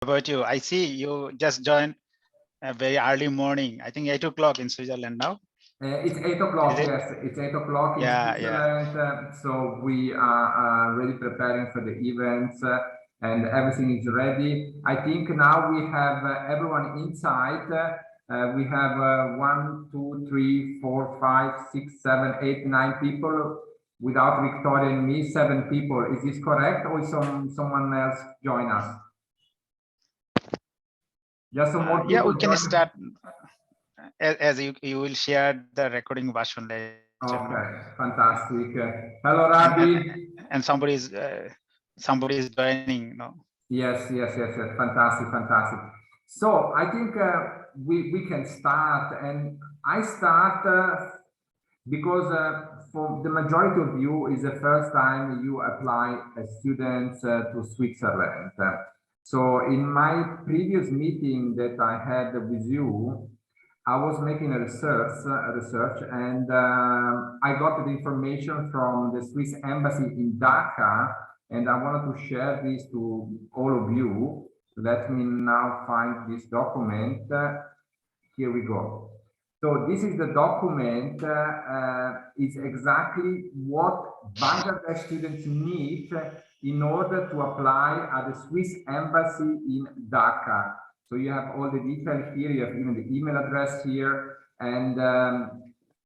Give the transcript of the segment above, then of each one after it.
about you? I see you just joined a very early morning. I think 8 o'clock in Switzerland now. It's 8 o'clock, yes, it's 8 o'clock in Switzerland. So we are really preparing for the events and everything is ready. I think now we have everyone inside. We have 1, 2, 3, 4, 5, 6, 7, 8, 9 people. Without Victoria and me, 7 people. Is this correct, or is someone else join us? Just some more people. Yeah, we can start as you will share the recording version later. Okay, fantastic. Hello, Rabbi. And somebody is joining. No. Yes. Fantastic. So I think we can start, and I start because for the majority of you is the first time you apply as students to Switzerland. So in my previous meeting that I had with you, I was making a research, and I got the information from the Swiss Embassy in Dhaka, and I wanted to share this to all of you. Let me now find this document. Here we go. So this is the document. Is exactly what Bangladesh students need in order to apply at the Swiss Embassy in Dhaka. So you have all the details here, you have even the email address here, and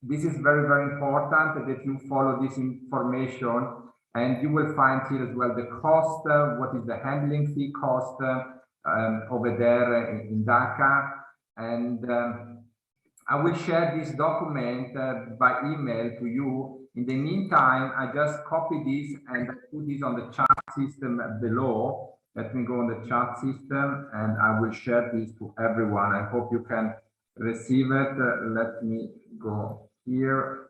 this is very, very important that you follow this information, and you will find here as well the cost, what is the handling fee cost over there in Dhaka, and I will share this document by email to you. In the meantime, I just copy this and put this on the chat system below. Let me go on the chat system and I will share this to everyone. I hope you can receive it. Let me go here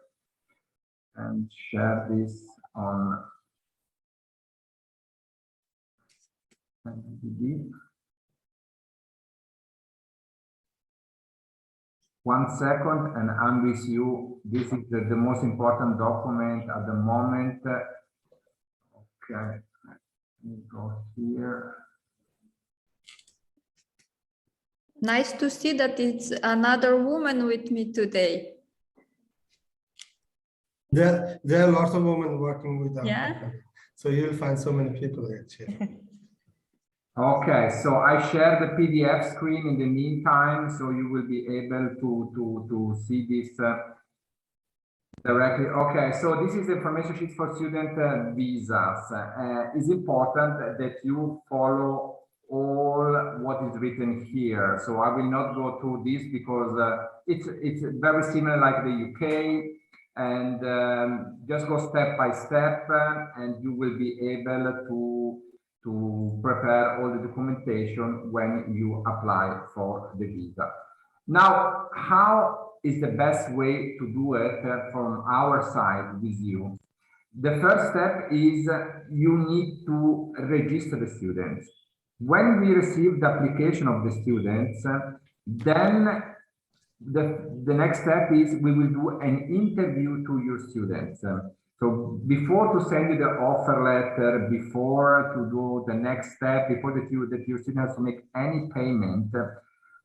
and share this on MIBD. 1 second and I'm with you. This is the most important document at the moment. Okay. Let me go here. Nice to see that it's another woman with me today. There are lots of women working with us. Yeah. So you'll find so many people actually. Okay, so I share the PDF screen in the meantime, so you will be able to see this directly. Okay, so this is the information sheet for student visas. It's important that you follow all what is written here. So I will not go through this because it's very similar like the UK, and just go step by step, and you will be able to prepare all the documentation when you apply for the visa. Now, how is the best way to do it from our side with you? The first step is you need to register the students. When we receive the application of the students, then the next step is we will do an interview to your students. So before to send you the offer letter, before to do the next step, before that your student has to make any payment,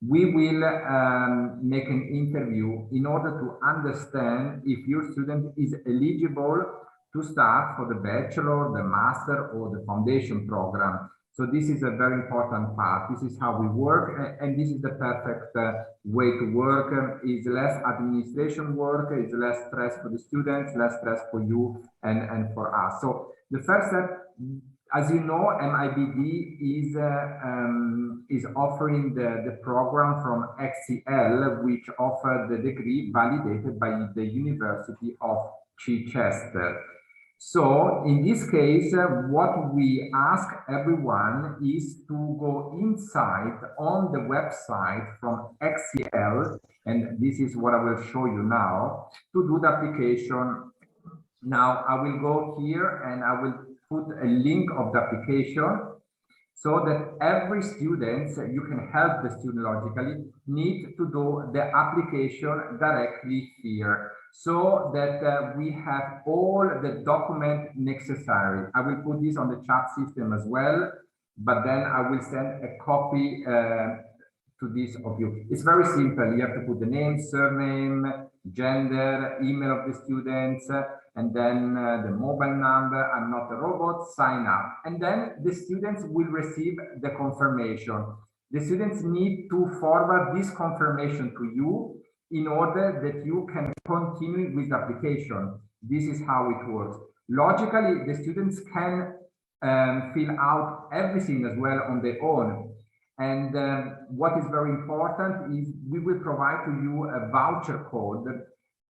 we will make an interview in order to understand if your student is eligible to start for the bachelor, the master, or the foundation program. So this is a very important part. This is how we work, and this is the perfect way to work. It's less administration work, it's less stress for the students, less stress for you and for us. So the first step, as you know, MIBD is offering the program from XCL, which offer the degree validated by the University of Chichester. So in this case, what we ask everyone is to go inside on the website from XCL, and this is what I will show you now, to do the application. Now I will go here and I will put a link of the application so that every student, you can help the student logically, need to do the application directly here, so that we have all the document necessary. I will put this on the chat system as well. but then I will send a copy to this of you. It's very simple. You have to put the name, surname, gender, email of the students, and then the mobile number. I'm not a robot, sign up. And then the students will receive the confirmation. The students need to forward this confirmation to you in order that you can continue with the application. This is how it works. Logically, the students can fill out everything as well on their own. And what is very important is we will provide to you a voucher code.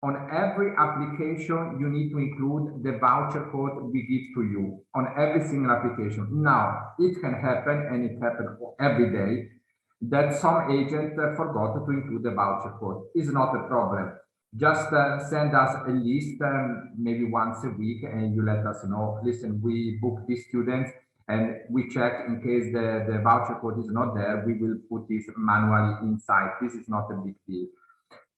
On every application, you need to include the voucher code we give to you on every single application. Now, it can happen, and it happens every day, that some agent forgot to include the voucher code. It's not a problem. Just send us a list, maybe once a week, and you let us know, listen, we booked these students, and we check in case the voucher code is not there, we will put this manually inside. This is not a big deal.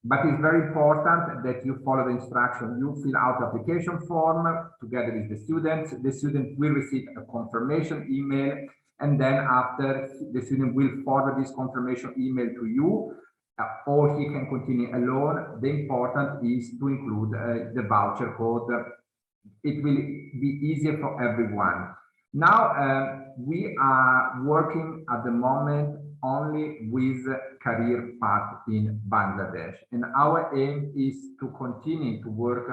But it's very important that you follow the instruction. You fill out the application form together with the students. The student will receive a confirmation email, and then after, the student will forward this confirmation email to you, or he can continue alone. The important is to include the voucher code. It will be easier for everyone. Now, we are working at the moment only with career path in Bangladesh. And our aim is to continue to work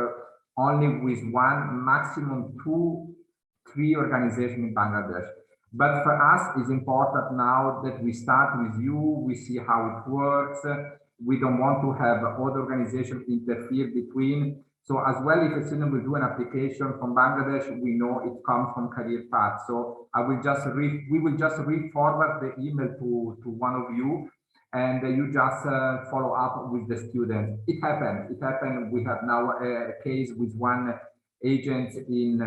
only with one, maximum 2, 3 organizations in Bangladesh. But for us, it's important now that we start with you, we see how it works. We don't want to have other organizations interfere between. So as well, if a student will do an application from Bangladesh, we know it comes from Career Path. So we will just re-forward the email to one of you, and you just follow up with the student. It happened. We have now a case with one agent in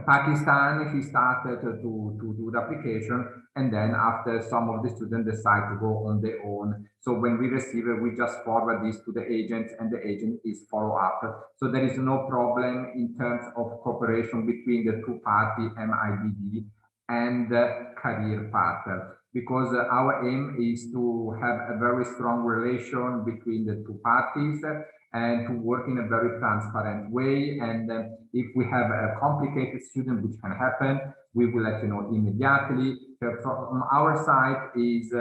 Pakistan. He started to do the application, and then after, some of the students decide to go on their own. So when we receive it, we just forward this to the agent, and the agent is follow up. So there is no problem in terms of cooperation between the two parties, MIBD and Career Path, because our aim is to have a very strong relation between the two parties and to work in a very transparent way. And if we have a complicated student, which can happen, we will let you know immediately. From our side is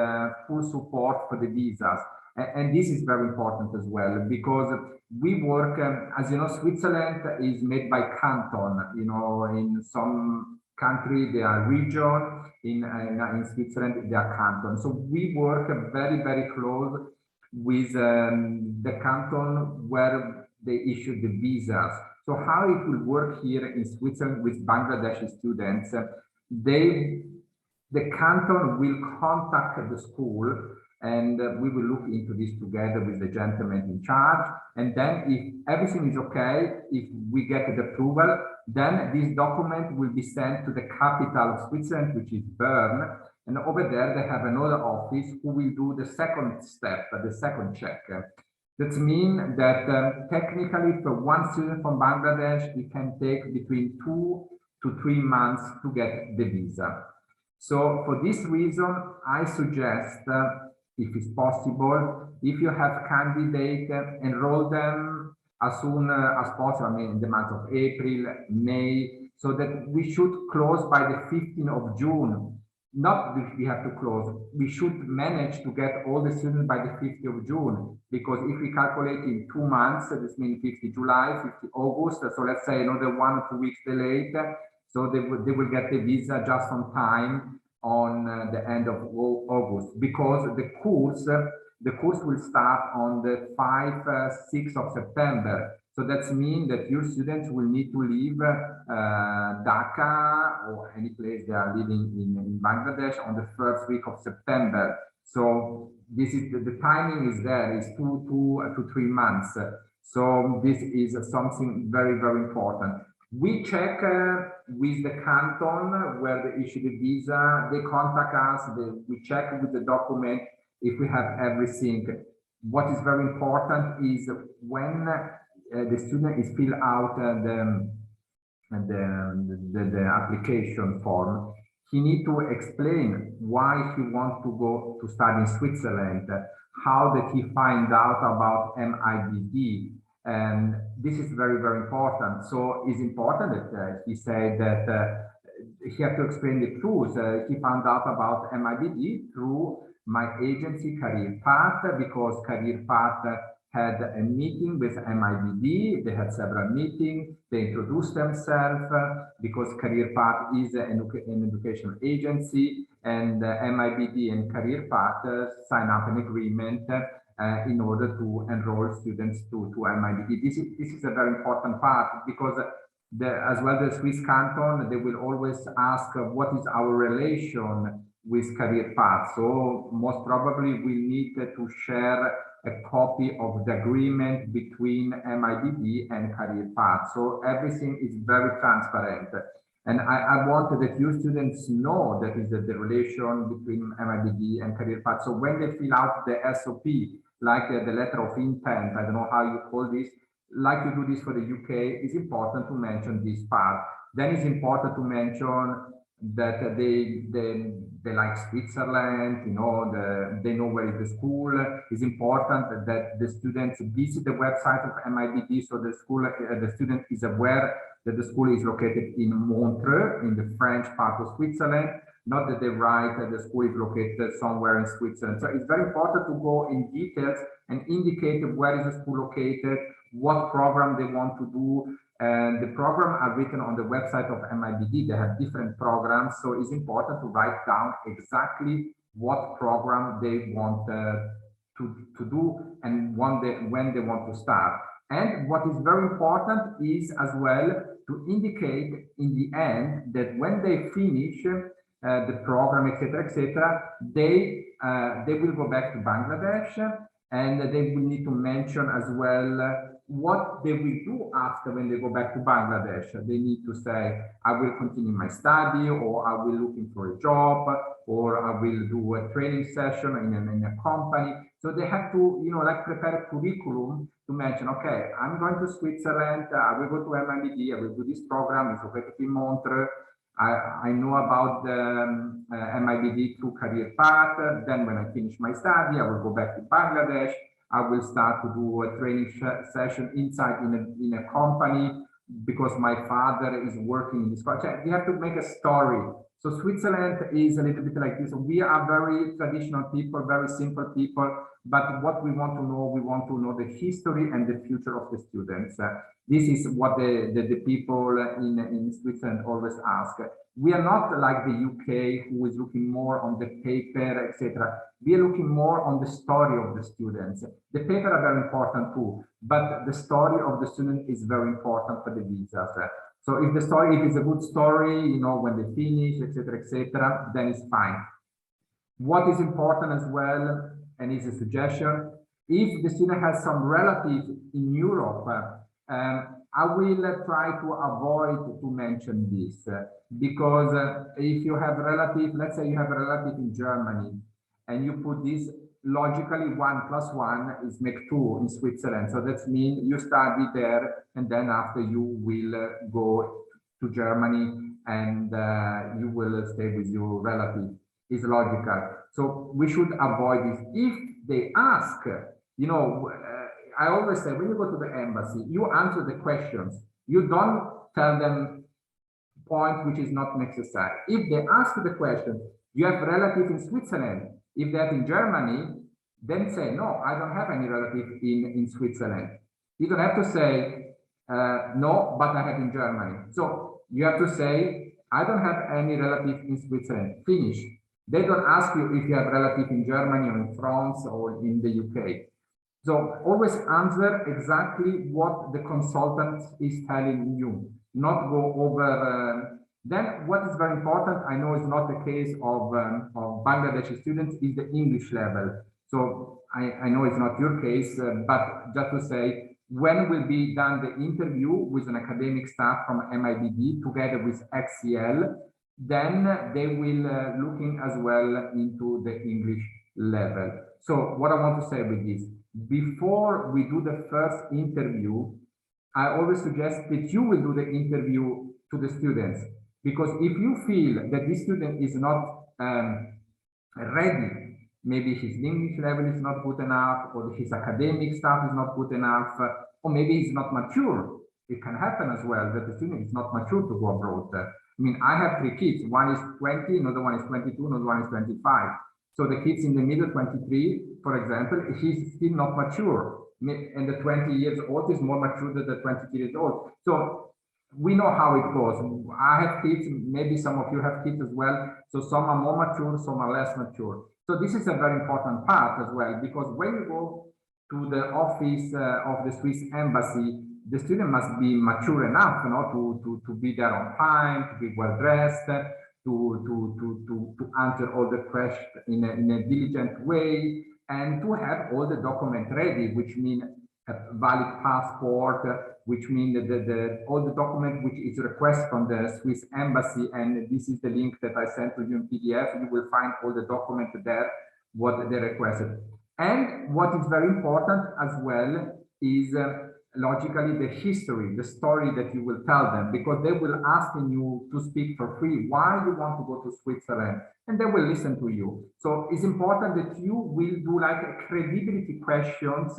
full support for the visas. And this is very important as well, because we work, as you know, Switzerland is made by canton. You know, in some country they are region, in Switzerland they are canton. So we work very, very close with the canton where they issue the visas. So how it will work here in Switzerland with Bangladeshi students, the canton will contact the school, and we will look into this together with the gentleman in charge. And then if everything is okay, if we get the approval, then this document will be sent to the capital of Switzerland, which is Bern. And over there, they have another office who will do the second step, the second check. That means that technically for one student from Bangladesh, it can take between 2 to 3 months to get the visa. So for this reason, I suggest, if it's possible, if you have candidates, enroll them as soon as possible, I mean in the month of April, May, so that we should close by the 15th of June. Not that we have to close, we should manage to get all the students by the 5th of June, because if we calculate in 2 months, this means 50 July, 50 August, so let's say another 1 or 2 weeks delayed, so they will get the visa just on time on the end of August, because the course will start on the 6th of September. So that means that your students will need to leave Dhaka or any place they are living in Bangladesh on the 1st week of September. So this is the timing is there, is 2 to 3 months. So this is something very, very important. We check with the canton where they issue the visa. They contact us. We check with the document if we have everything. What is very important is when the student is fill out the application form, he need to explain why he wants to go to study in Switzerland, how did he find out about MIBD, and this is very, very important. So it's important that he said that he had to explain the truth. He found out about MIBD through my agency Career Path, because Career Path had a meeting with MIBD. They had several meetings. They introduced themselves because Career Path is an educational agency, and MIBD and Career Path sign up an agreement in order to enroll students to MIBD. This is a very important part, because as well the Swiss canton, they will always ask what is our relation with Career Path. So most probably we need to share a copy of the agreement between MIBD and Career Path. So everything is very transparent. And I wanted that you students know that is the relation between MIBD and Career Path. So when they fill out the SOP, like the letter of intent, I don't know how you call this, like you do this for the UK, it's important to mention this part. Then it's important to mention that they like Switzerland, you know, they know where is the school. It's important that the students visit the website of MIBD, so the school, the student is aware that the school is located in Montreux, in the French part of Switzerland, not that they write that the school is located somewhere in Switzerland. So it's very important to go in details and indicate where is the school located, what program they want to do. And the program are written on the website of MIBD. They have different programs, so it's important to write down exactly what program they want to do and when they want to start. And what is very important is as well to indicate in the end that when they finish the program, etc., they will go back to Bangladesh, and they will need to mention as well what they will do after when they go back to Bangladesh. They need to say, I will continue my study, or I will looking for a job, or I will do a training session in a company. So they have to, you know, like prepare a curriculum to mention, okay, I'm going to Switzerland, I will go to MIBD, I will do this program, it's located in Montreux. I know about the MIBD through Career Path. Then when I finish my study, I will go back to Bangladesh. I will start to do a training session inside in a company because my father is working in this project. We have to make a story. So Switzerland is a little bit like this. We are very traditional people, very simple people. But what we want to know the history and the future of the students. This is what the people in Switzerland always ask. We are not like the UK, who is looking more on the paper, etc. We are looking more on the story of the students. The paper are very important too, but the story of the student is very important for the visas. So if it's a good story, you know, when they finish, etc., then it's fine. What is important as well, and is a suggestion, if the student has some relatives in Europe, I will try to avoid to mention this because if you have a relative, let's say you have a relative in Germany, and you put this, logically 1 + 1 is make 2 in Switzerland. So that means you study there, and then after you will go to Germany and you will stay with your relative. Is logical. So we should avoid this. If they ask, you know, I always say when you go to the embassy, you answer the questions. You don't tell them point which is not necessary. If they ask the question, you have relative in Switzerland. If they're in Germany, then say, no, I don't have any relative in Switzerland. You don't have to say, no, but I have in Germany. So you have to say, I don't have any relative in Switzerland. Finish. They don't ask you if you have relative in Germany or in France or in the UK. So always answer exactly what the consultant is telling you, not go over. Then what is very important, I know it's not the case of Bangladeshi students, is the English level. So I know it's not your case, but just to say, when will be done the interview with an academic staff from MIBD together with XCL, then they will looking as well into the English level. So what I want to say with this, before we do the first interview, I always suggest that you will do the interview to the students. Because if you feel that this student is not ready, maybe his English level is not good enough, or his academic stuff is not good enough, or maybe he's not mature. It can happen as well that the student is not mature to go abroad. I mean, I have 3 kids. One is 20, another one is 22, another one is 25. So the kids in the middle, 23, for example, he's still not mature. And the 20 years old is more mature than the 22 years old. So we know how it goes. I have kids, maybe some of you have kids as well. So some are more mature, some are less mature. So this is a very important part as well, because when you go to the office of the Swiss embassy, the student must be mature enough, you know, to be there on time, to be well dressed, to answer all the questions in a diligent way, and to have all the documents ready, which mean a valid passport, which mean that all the document which is requested from the Swiss embassy, and this is the link that I sent to you in PDF. You will find all the documents there, what they requested. And what is very important as well is logically the history, the story that you will tell them, because they will ask you to speak for free why you want to go to Switzerland, and they will listen to you. So it's important that you will do like credibility questions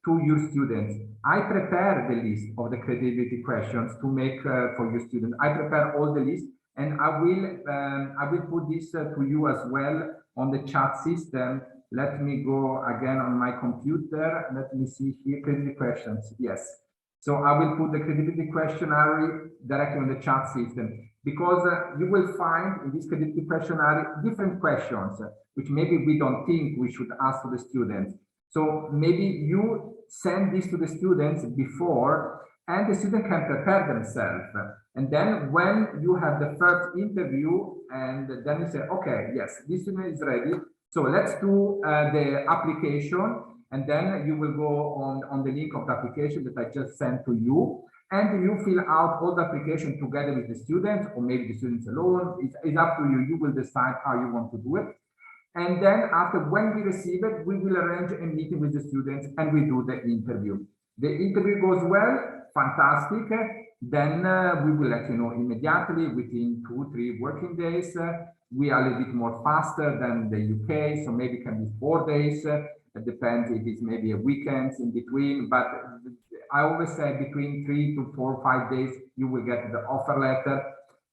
to your students. I prepare the list of the credibility questions to make for your students. I prepare all the list, and I will put this to you as well on the chat system. Let me go again on my computer. Let me see here, credibility questions. Yes. So I will put the credibility questionnaire directly on the chat system, because you will find in this credibility questionnaire different questions, which maybe we don't think we should ask to the students. So maybe you send this to the students before, and the student can prepare themselves. And then when you have the first interview, and then you say, okay, yes, this student is ready. So let's do the application, and then you will go on the link of the application that I just sent to you, and you fill out all the application together with the students, or maybe the students alone. It's up to you. You will decide how you want to do it. And then after, when we receive it, we will arrange a meeting with the students and we do the interview. The interview goes well, fantastic. Then we will let you know immediately within 2-3 working days. We are a little bit more faster than the UK, so maybe it can be 4 days. It depends if it's maybe a weekend in between, but I always say between 3 to 4 or 5 days, you will get the offer letter.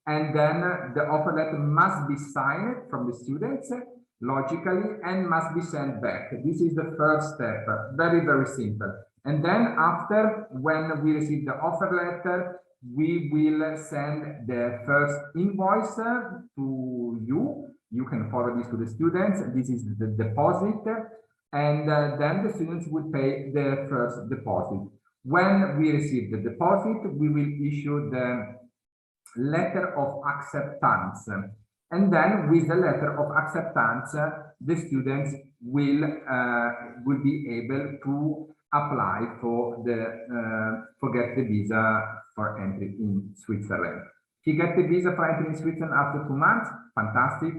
And then the offer letter must be signed from the students, logically, and must be sent back. This is the first step, very, very simple. And then after, when we receive the offer letter, we will send the first invoice to you. You can forward this to the students. This is the deposit. And then the students will pay the first deposit. When we receive the deposit, we will issue the letter of acceptance. And then with the letter of acceptance, the students will be able to apply for get the visa for entry in Switzerland. He gets the visa for entry in Switzerland after 2 months. Fantastic.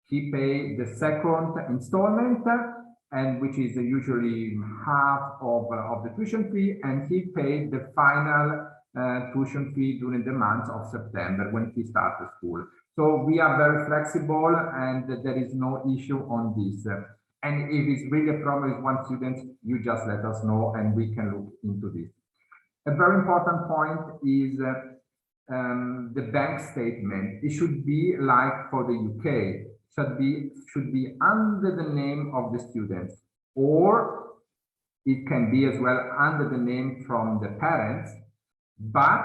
He paid the second installment, and which is usually half of the tuition fee, and he paid the final tuition fee during the month of September when he started school. So we are very flexible, and there is no issue on this. And if it's really a problem with one student, you just let us know and we can look into this. A very important point is the bank statement. It should be like for the UK, should be under the name of the students, or it can be as well under the name from the parents. But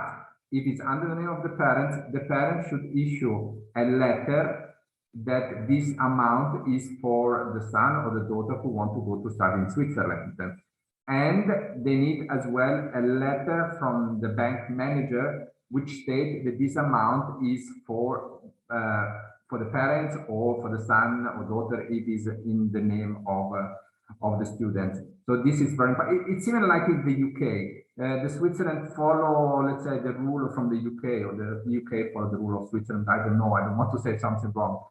if it's under the name of the parents should issue a letter that this amount is for the son or the daughter who want to go to study in Switzerland. And they need as well a letter from the bank manager which states that this amount is for the parents or for the son or daughter if it is in the name of the students. So this is very important. It's even like in the UK. The Switzerland follow, let's say, the rule from the UK, or the UK follow the rule of Switzerland. I don't know. I don't want to say something wrong.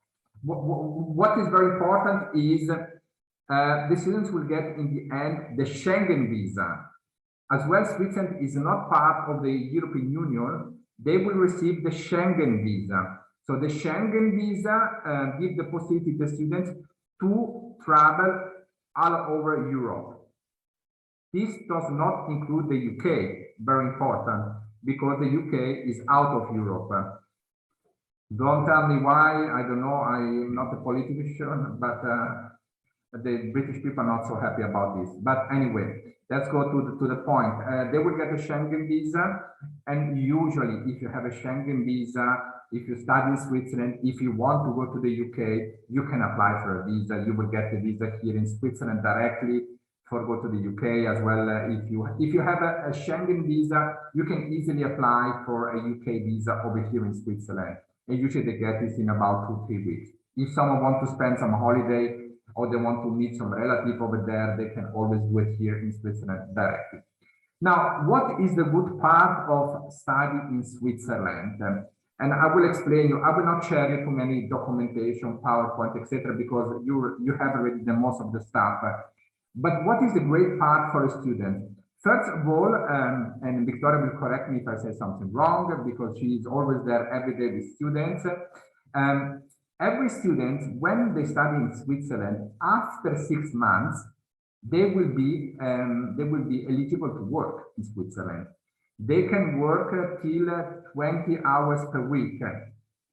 What is very important is the students will get in the end the Schengen visa. As well, Switzerland is not part of the European Union, they will receive the Schengen visa. So the Schengen visa gives the possibility to students to travel all over Europe. This does not include the UK, very important, because the UK is out of Europe. Don't tell me why, I don't know, I'm not a politician, but the British people are not so happy about this. But anyway, let's go to the point. They will get a Schengen visa, and usually if you have a Schengen visa, if you study in Switzerland, if you want to go to the UK, you can apply for a visa. You will get the visa here in Switzerland directly for go to the UK as well. If you have a Schengen visa, you can easily apply for a UK visa over here in Switzerland. And usually they get this in about 2-3 weeks. If someone wants to spend some holiday or they want to meet some relative over there, they can always do it here in Switzerland directly. Now, what is the good part of study in Switzerland? And I will explain you. I will not share you too many documentation, PowerPoint, etc., because you have already the most of the stuff. But what is the great part for a student? First of all, and Victoria will correct me if I say something wrong, because she is always there every day with students. Every student, when they study in Switzerland, after 6 months, they will be eligible to work in Switzerland. They can work till 20 hours per week.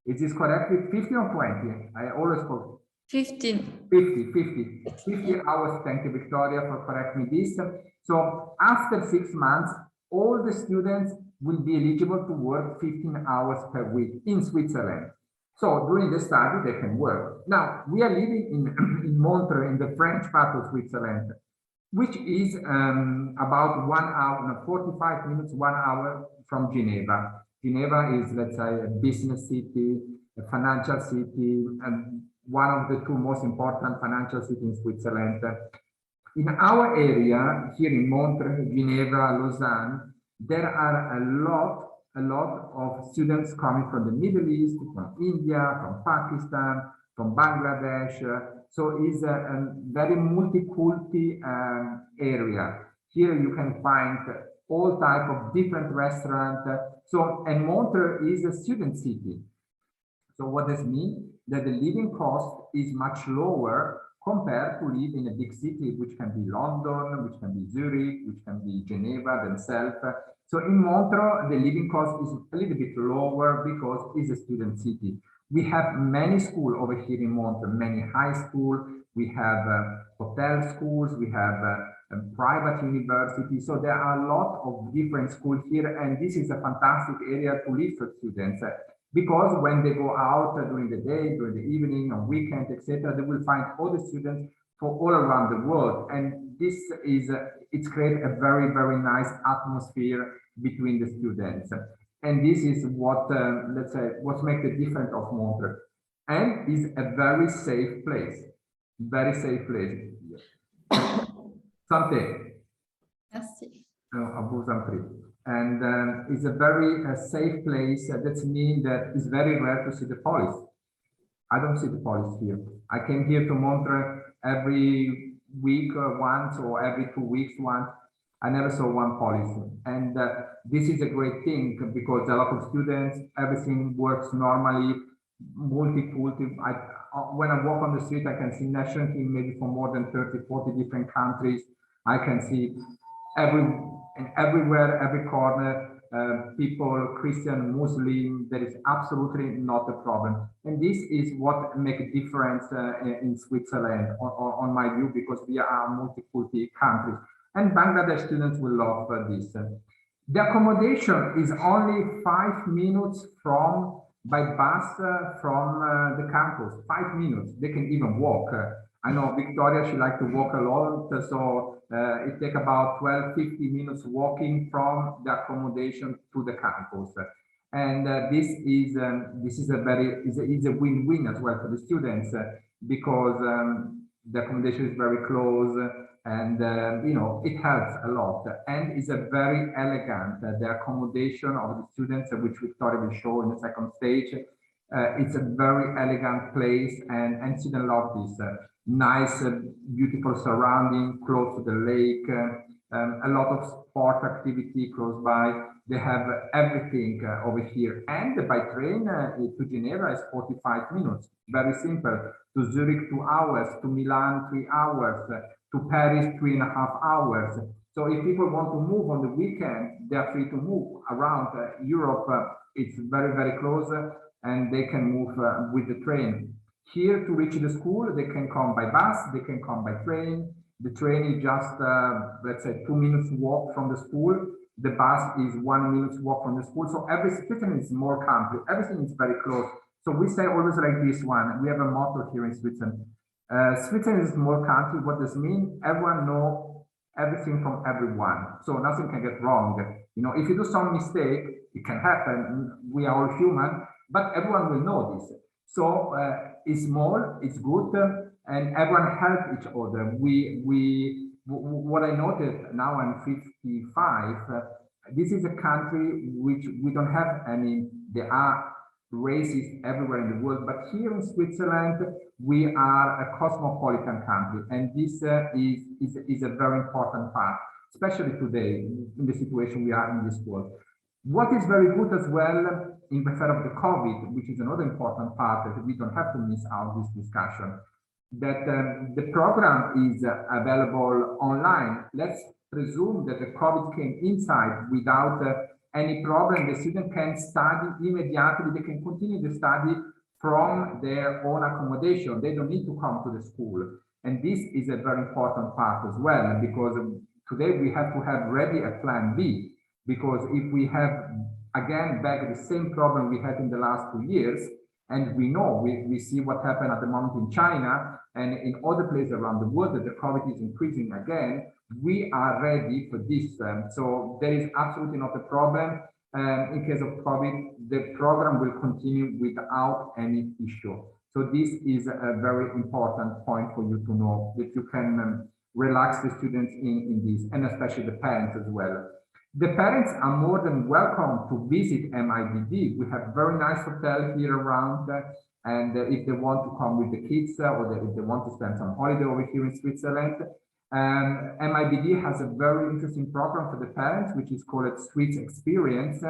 Is this correct? 15 or 20? I always call 15. 50 hours. Thank you, Victoria, for correcting this. So after 6 months, all the students will be eligible to work 15 hours per week in Switzerland. So during the study, they can work. Now, we are living in Montreux, in the French part of Switzerland, which is about 1 hour, 45 minutes, 1 hour from Geneva. Geneva is, let's say, a business city, a financial city, and one of the two most important financial cities in Switzerland. In our area, here in Montreux, Geneva, Lausanne, there are a lot of students coming from the Middle East, from India, from Pakistan, from Bangladesh. So it's a very multi-culti area. Here you can find all type of different restaurants. And Montreux is a student city. So what does mean? That the living cost is much lower compared to live in a big city, which can be London, which can be Zurich, which can be Geneva themselves. So in Montreux, the living cost is a little bit lower because it's a student city. We have many schools over here in Montreux, many high schools. We have hotel schools, we have private universities. So there are a lot of different schools here, and this is a fantastic area to live for students. Because when they go out during the day, during the evening, on weekends, etc., they will find other students from all around the world. And this is, it's created a very, very nice atmosphere between the students. And this is what, let's say, what makes the difference of Montreux. And is a very safe place. Very safe place. Santé. Merci. À vous en prie. And it's a very safe place. That means that it's very rare to see the police. I don't see the police here. I came here to Montreux every week once, or every 2 weeks once. I never saw one police. And this is a great thing because a lot of students, everything works normally, multi-culti. When I walk on the street, I can see national team maybe from more than 30, 40 different countries. I can see everywhere, every corner, people, Christian, Muslim, there is absolutely not a problem. And this is what makes a difference in Switzerland, on my view, because we are a multi-culti country. And Bangladesh students will love this. The accommodation is only 5 minutes by bus from the campus, 5 minutes. They can even walk. I know Victoria, she likes to walk a lot, so it takes about 12-15 minutes walking from the accommodation to the campus. And this is a win-win as well for the students because the accommodation is very close, and you know, it helps a lot. And it's a very elegant, the accommodation of the students, which Victoria will show in the second stage. It's a very elegant place, and students love this. Nice, beautiful surrounding, close to the lake. a lot of sport activity close by. They have everything over here. And by train to Geneva is 45 minutes. Very simple. To Zurich, 2 hours. To Milan, 3 hours. To Paris, 3.5 hours. So if people want to move on the weekend, they are free to move around Europe. It's very, very close, and they can move with the train. Here to reach the school, they can come by bus, they can come by train. The train is just, let's say, 2 minutes walk from the school. The bus is 1 minute walk from the school. So Switzerland is more country. Everything is very close. So we say always like this one. We have a motto here in Switzerland. Switzerland is a small country. What does it mean? Everyone knows everything from everyone. So nothing can get wrong. You know, if you do some mistake, it can happen. We are all human, but everyone will know this. So it's small, it's good, and everyone helps each other. What I noticed, now I'm 55, this is a country which we don't have any, there are races everywhere in the world, but here in Switzerland, we are a cosmopolitan country, and this is a very important part, especially today in the situation we are in this world. What is very good as well in the fact of the COVID, which is another important part that we don't have to miss out this discussion, that the program is available online. Let's presume that the COVID came inside without any problem. The student can study immediately. They can continue the study from their own accommodation. They don't need to come to the school. And this is a very important part as well, because today we have to have ready a plan B, because if we have again back the same problem we had in the last 2 years, and we know, we see what happened at the moment in China and in other places around the world that the COVID is increasing again, we are ready for this. So there is absolutely not a problem. In case of COVID, the program will continue without any issue. So this is a very important point for you to know, that you can relax the students in this, and especially the parents as well. The parents are more than welcome to visit MIBD. We have very nice hotel here around, and if they want to come with the kids or if they want to spend some holiday over here in Switzerland, MIBD has a very interesting program for the parents, which is called Swiss Experience.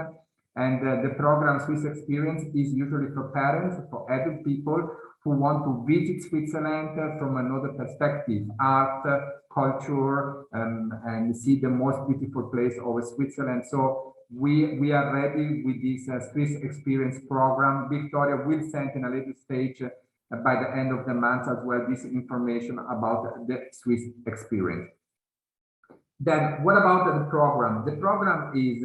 And the program Swiss Experience is usually for parents, for adult people who want to visit Switzerland from another perspective, art, culture, and see the most beautiful place over Switzerland. So we are ready with this Swiss Experience program. Victoria will send in a later stage by the end of the month as well this information about the Swiss Experience. Then what about the program? The program is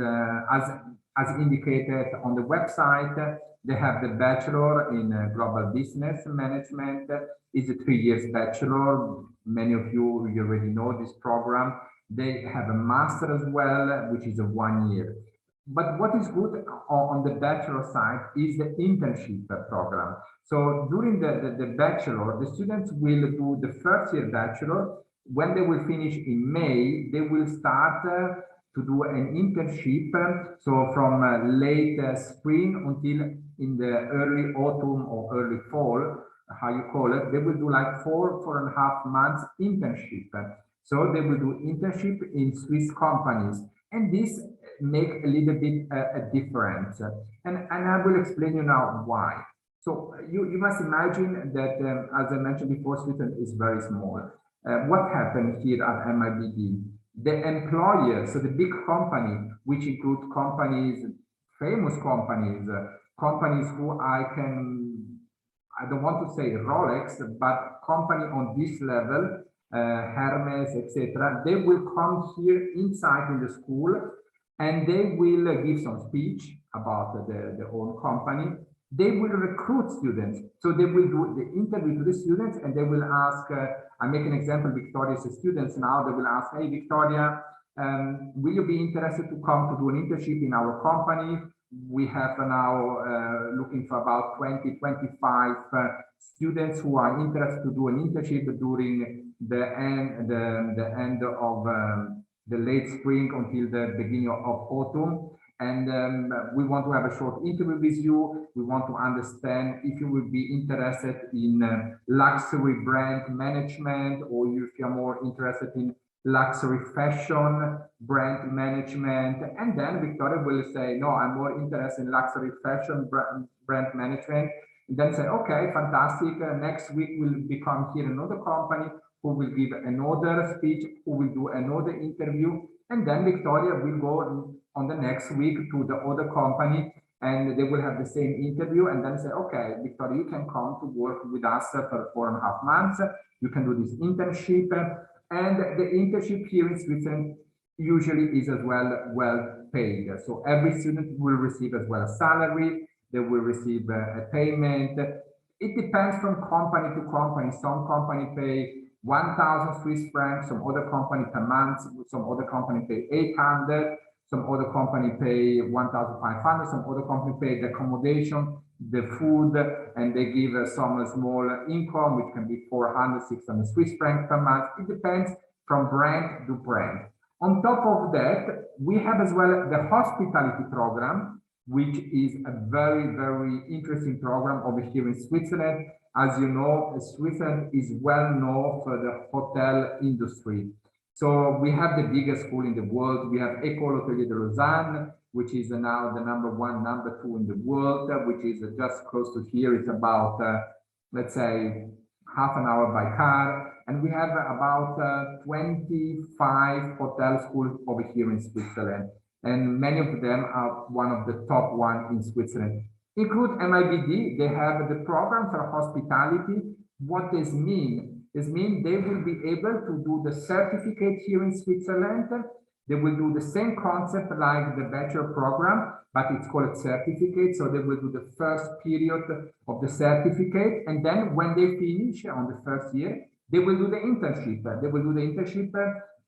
as indicated on the website. They have the bachelor in global business management. It's a 3 years bachelor. Many of you already know this program. They have a master as well, which is a 1 year. But what is good on the bachelor side is the internship program. So during the bachelor, the students will do the first year bachelor. When they will finish in May, they will start to do an internship. So from late spring until in the early autumn or early fall, how you call it, they will do like 4.5 months internship. So they will do internship in Swiss companies, and this make a little bit a difference. And I will explain you now why. So you must imagine that, as I mentioned before, Switzerland is very small. What happened here at MIBD? The employer, so the big company, which include companies, famous companies, companies who I don't want to say Rolex, but company on this level, Hermes, etc., they will come here inside in the school, and they will give some speech about their own company. They will recruit students. So they will do the interview to the students, and they will ask, I make an example, Victoria's students now, they will ask, hey, Victoria, will you be interested to come to do an internship in our company? We have now looking for about 20, 25 students who are interested to do an internship during the end of the late spring until the beginning of autumn. And we want to have a short interview with you. We want to understand if you will be interested in luxury brand management, or if you're more interested in luxury fashion, brand management, and then Victoria will say, no, I'm more interested in luxury fashion, brand management. And then say, okay, fantastic. Next week will become here another company who will give another speech, who will do another interview. And then Victoria will go on the next week to the other company and they will have the same interview and then say, okay, Victoria, you can come to work with us for 4.5 months. You can do this internship. And the internship here in Switzerland usually is as well paid. So every student will receive as well a salary. They will receive a payment. It depends from company to company. Some company pay 1,000 Swiss francs, some other company per month, some other company pay 800, some other company pay 1,500, some other company pay the accommodation, the food, and they give some small income, which can be 400, 600 Swiss francs per month. It depends from brand to brand. On top of that, we have as well the hospitality program, which is a very, very interesting program over here in Switzerland. As you know, Switzerland is well known for the hotel industry. So we have the biggest school in the world. We have École Hôtelier de Lausanne, which is now the #1, #2 in the world, which is just close to here. It's about, let's say, half an hour by car. And we have about 25 hotel schools over here in Switzerland. And many of them are one of the top one in Switzerland. Include MIBD, they have the program for hospitality. What does mean? This means they will be able to do the certificate here in Switzerland. They will do the same concept like the bachelor program, but it's called certificate. So they will do the first period of the certificate. And then when they finish on the first year, they will do the internship. They will do the internship,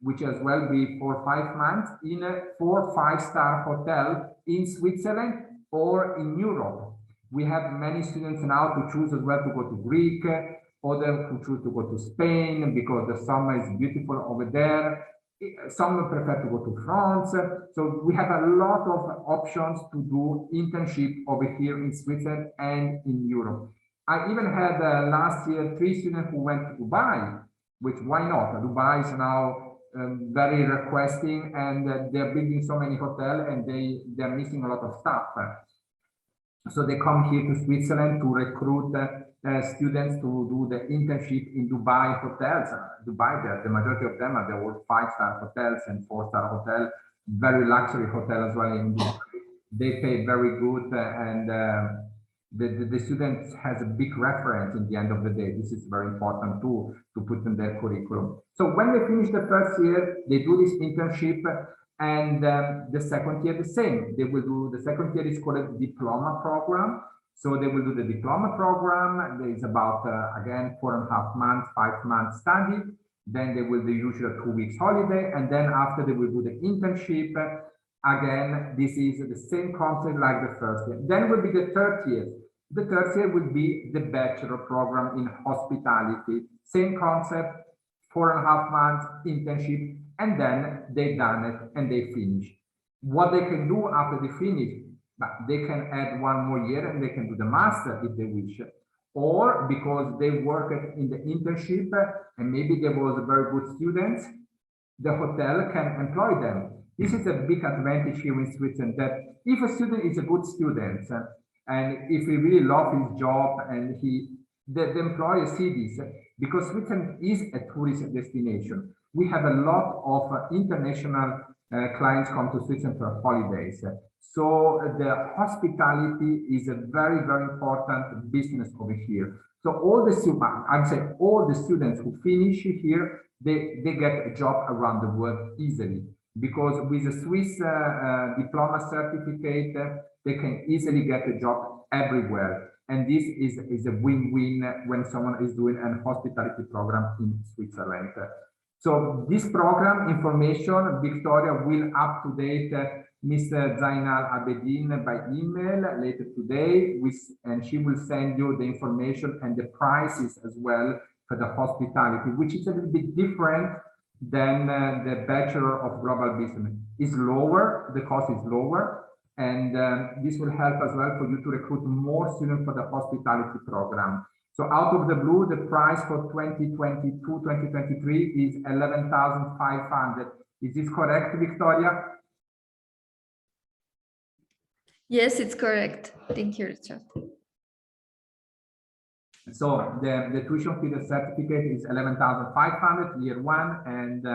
which as well be 4 or 5 months in a 4 or 5-star hotel in Switzerland or in Europe. We have many students now to choose as well to go to Greek, others who choose to go to Spain because the summer is beautiful over there. Some prefer to go to France. So we have a lot of options to do internship over here in Switzerland and in Europe. I even had last year 3 students who went to Dubai, which why not? Dubai is now very requesting and they're building so many hotels and they're missing a lot of staff. So they come here to Switzerland to recruit students to do the internship in Dubai hotels. Dubai, the majority of them are the old 5-star hotels and 4-star hotels, very luxury hotel as well in Dubai. They pay very good and the students has a big reference in the end of the day. This is very important too, to put in their curriculum. So when they finish the first year, they do this internship and the second year the same. They will do, the second year is called a diploma program. So they will do the diploma program. There is about, again, 4.5 months, 5 months study. Then they will do the usual 2 weeks holiday. And then after they will do the internship. Again, this is the same concept like the first year. Then will be the third year. The third year will be the bachelor program in hospitality. Same concept, 4.5 months internship, and then they've done it and they finish. What they can do after they finish, they can add 1 more year and they can do the master if they wish. Or because they worked in the internship and maybe there was a very good students, the hotel can employ them. This is a big advantage here in Switzerland, that if a student is a good student and if he really loves his job and the employer sees this, because Switzerland is a tourist destination. We have a lot of international clients come to Switzerland for holidays. So the hospitality is a very, very important business over here. So all the students, I'm saying all the students who finish here, they get a job around the world easily. Because with a Swiss diploma certificate, they can easily get a job everywhere. And this is a win-win when someone is doing a hospitality program in Switzerland. So this program information, Victoria will up-to-date Mr. Zainal Abedin by email later today, and she will send you the information and the prices as well for the hospitality, which is a little bit different than the Bachelor of Global Business. Is lower, the cost is lower, and this will help as well for you to recruit more students for the hospitality program. So out of the blue, the price for 2022-2023 is 11,500. Is this correct, Victoria? Yes, it's correct. Thank you, Richard. So the tuition fee, the certificate is 11,500 year one and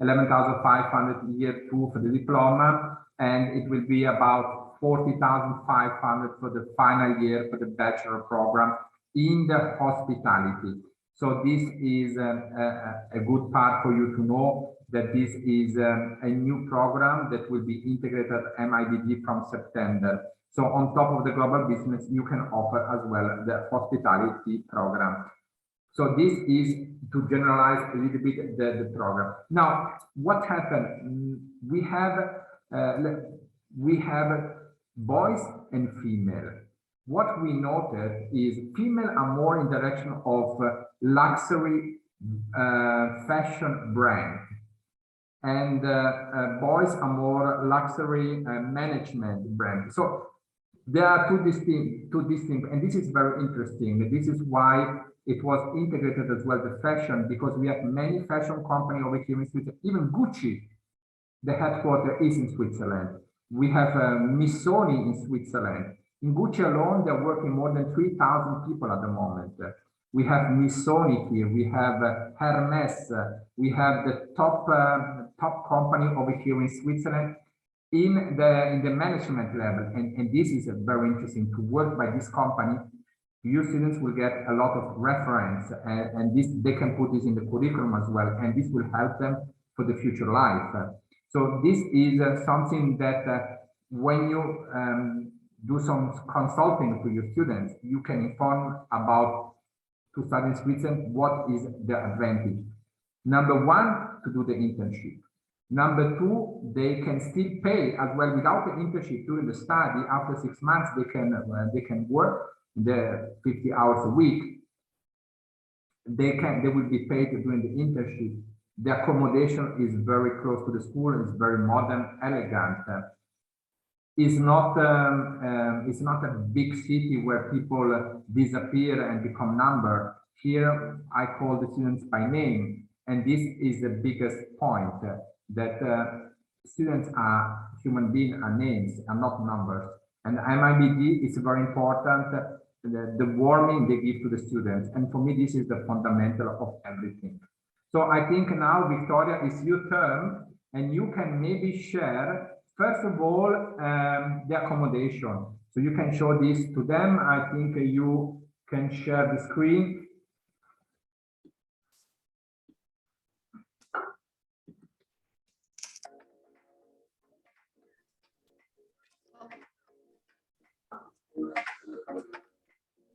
11,500 year two for the diploma, and it will be about 40,500 for the final year for the bachelor program in the hospitality. So this is a good part for you to know that this is a new program that will be integrated at MIBD from September. So on top of the global business, you can offer as well the hospitality program. So this is to generalize a little bit the program. Now, what happened? We have boys and female. What we noted is female are more in direction of luxury fashion brand, and boys are more luxury management brand. So there are two distinct, and this is very interesting. This is why it was integrated as well, the fashion, because we have many fashion companies over here in Switzerland. Even Gucci, the headquarters is in Switzerland. We have Missoni in Switzerland. In Gucci alone, they're working more than 3,000 people at the moment. We have Missoni here. We have Hermes. We have the top company over here in Switzerland in the management level, and this is very interesting to work by this company. Your students will get a lot of reference, and this they can put this in the curriculum as well, and this will help them for the future life. So this is something that when you do some consulting to your students, you can inform about to study in Switzerland, what is the advantage. Number one, to do the internship. Number two, they can still pay as well without the internship during the study. After 6 months, they can work the 50 hours a week. They will be paid during the internship. The accommodation is very close to the school. It's very modern, elegant. It's not a big city where people disappear and become number. Here, I call the students by name, and this is the biggest point. That students are human beings, are names, are not numbers. And MIBD is very important, the warming they give to the students. And for me, this is the fundamental of everything. So I think now, Victoria, it's your turn, and you can maybe share, first of all, the accommodation. So you can show this to them. I think you can share the screen.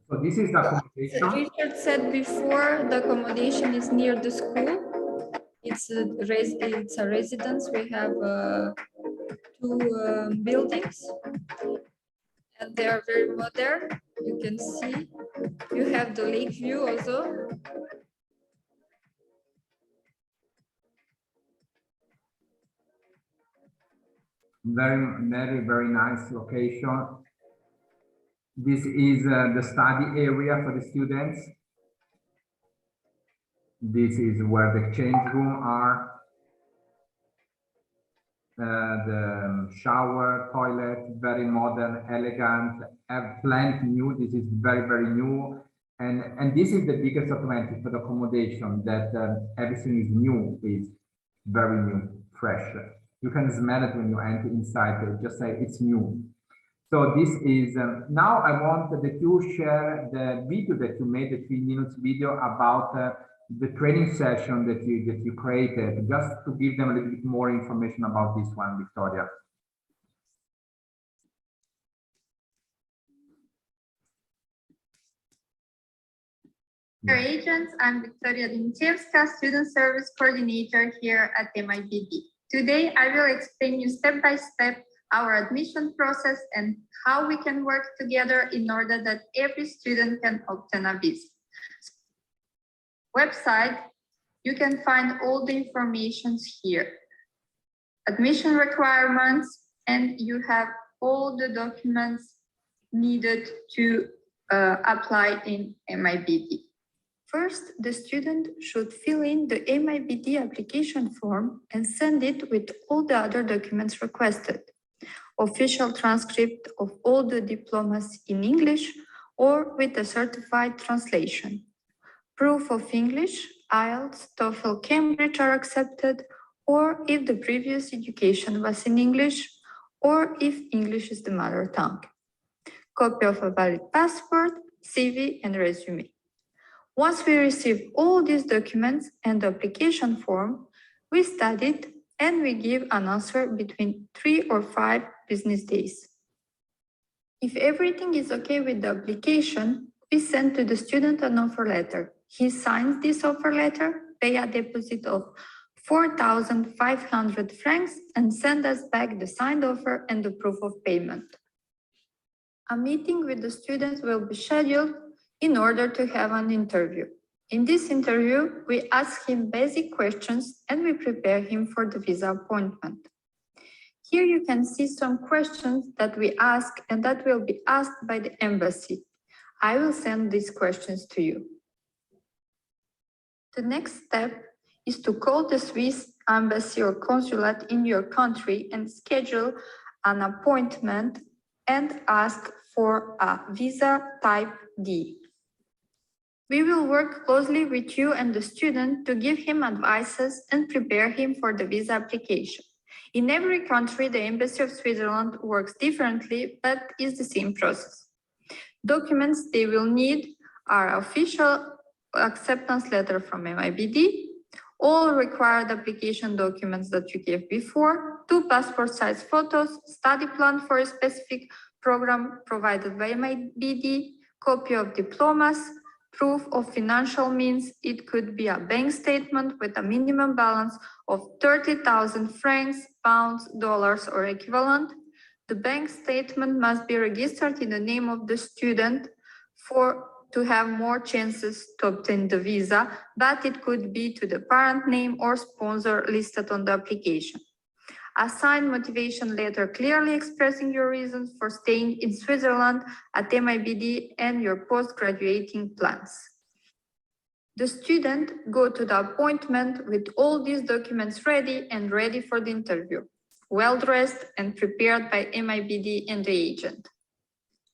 So this is the accommodation. Richard said before, the accommodation is near the school. It's a residence. We have 2 buildings, and they are very modern. You can see. You have the lake view also. Very nice location. This is the study area for the students. This is where the change room are. The shower, toilet, very modern, elegant, have plenty new. This is very new. And this is the biggest advantage for the accommodation, that everything is new, is very new, fresh. You can smell it when you enter inside, just say it's new. So this is, now I want that you share the video that you made, the 3 minutes video about the training session that you created, just to give them a little bit more information about this one, Victoria. Dear agents, I'm Victoria Dimitrievska, Student Service Coordinator here at MIBD. Today, I will explain you step by step our admission process and how we can work together in order that every student can obtain a visa. Website, you can find all the information here. Admission requirements, and you have all the documents needed to apply in MIBD. First, the student should fill in the MIBD application form and send it with all the other documents requested. Official transcript of all the diplomas in English or with a certified translation. Proof of English, IELTS, TOEFL, Cambridge are accepted, or if the previous education was in English, or if English is the mother tongue. Copy of a valid passport, CV, and resume. Once we receive all these documents and the application form, we study it and we give an answer between 3 or 5 business days. If everything is okay with the application, we send to the student an offer letter. He signs this offer letter, pay a deposit of 4,500 francs, and send us back the signed offer and the proof of payment. A meeting with the student will be scheduled in order to have an interview. In this interview, we ask him basic questions and we prepare him for the visa appointment. Here you can see some questions that we ask and that will be asked by the embassy. I will send these questions to you. The next step is to call the Swiss embassy or consulate in your country and schedule an appointment and ask for a visa type D. We will work closely with you and the student to give him advices and prepare him for the visa application. In every country, the Embassy of Switzerland works differently, but is the same process. Documents they will need are official acceptance letter from MIBD, all required application documents that you gave before, 2 passport size photos, study plan for a specific program provided by MIBD, copy of diplomas, proof of financial means. It could be a bank statement with a minimum balance of 30,000 francs, pounds, dollars, or equivalent. The bank statement must be registered in the name of the student to have more chances to obtain the visa, but it could be to the parent name or sponsor listed on the application. A signed motivation letter clearly expressing your reasons for staying in Switzerland at MIBD and your post-graduating plans. The student go to the appointment with all these documents ready and ready for the interview, well-dressed and prepared by MIBD and the agent.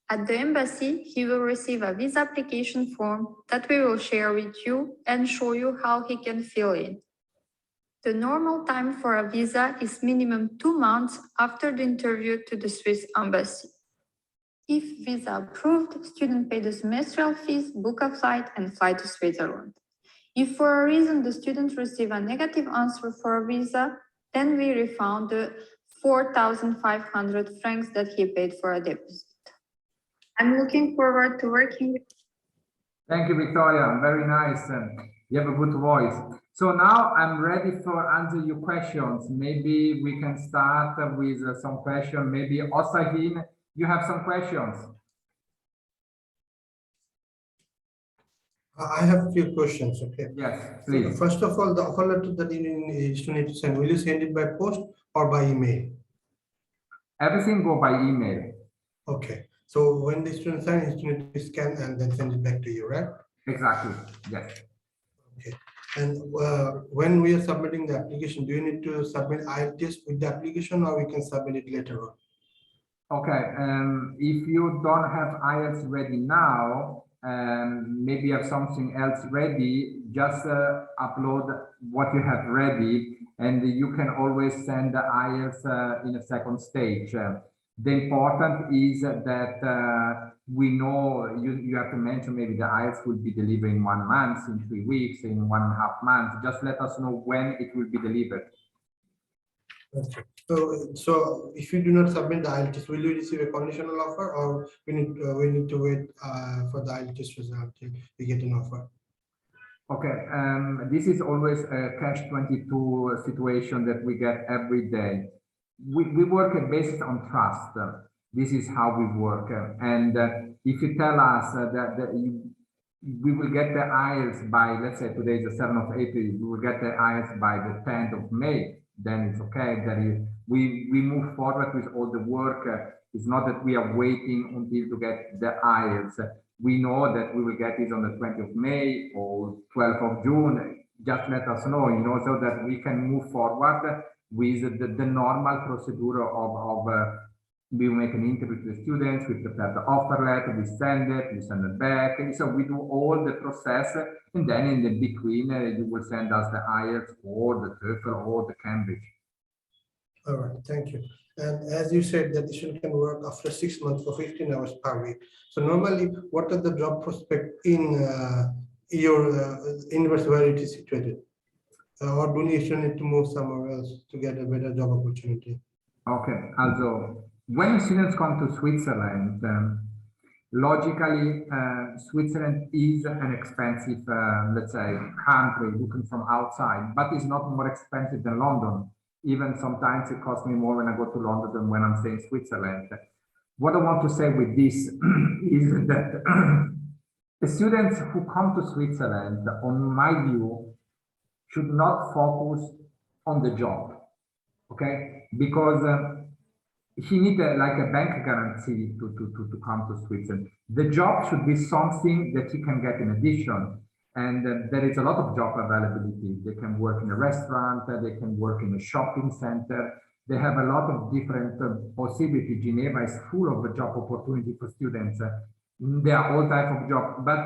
At the embassy, he will receive a visa application form that we will share with you and show you how he can fill in. The normal time for a visa is minimum 2 months after the interview to the Swiss embassy. If visa approved, student pay the semestral fees, book a flight, and fly to Switzerland. If for a reason the student receive a negative answer for a visa, then we refund the 4,500 francs that he paid for a deposit. I'm looking forward to working with you. Thank you, Victoria. Very nice. You have a good voice. So now I'm ready for answer your questions. Maybe we can start with some questions. Maybe Osahin, you have some questions. I have a few questions, okay? Yes, So please. first of all, the offer letter that you need to send, will you send it by post or by email? Everything go by email. Okay. So when the student signs, you need to scan and then send it back to you, right? Exactly. Yes. Okay. And when we are submitting the application, do you need to submit IELTS with the application or we can submit it later on? Okay. If you don't have IELTS ready now, maybe you have something else ready, just upload what you have ready, and you can always send the IELTS in a second stage. The important is that we know you have to mention maybe the IELTS will be delivered in 1 month, in 3 weeks, in 1.5 months. Just let us know when it will be delivered. Okay. So if you do not submit the IELTS, will you receive a conditional offer, or we need to wait for the IELTS result till we get an offer? Okay, this is always a catch-22 situation that we get every day. We work based on trust. This is how we work. And if you tell us that we will get the IELTS by, let's say today is the 7th of April, we will get the IELTS by the 10th of May, then it's okay. That is, we move forward with all the work. It's not that we are waiting until to get the IELTS. we know that we will get this on the 20th of May or 12th of June, just let us know, so that we can move forward with the normal procedure of we make an interview with the students, we prepare the offer letter, we send it back. And so we do all the process, and then in the between, you will send us the IELTS or the TOEFL or the Cambridge. All right, thank you. And as you said that the student can work after 6 months for 15 hours per week. So normally, what are the job prospects in your university where it is situated? Or do you still need to move somewhere else to get a better job opportunity? Okay, also, when students come to Switzerland, logically, Switzerland is an expensive, let's say, country looking from outside, but it's not more expensive than London. Even sometimes it costs me more when I go to London than when I'm staying in Switzerland. What I want to say with this is that the students who come to Switzerland, on my view, should not focus on the job, okay? Because he needs like a bank guarantee to come to Switzerland. The job should be something that he can get in addition. And there is a lot of job availability. They can work in a restaurant, they can work in a shopping center. They have a lot of different possibilities. Geneva is full of job opportunity for students. There are all types of jobs, but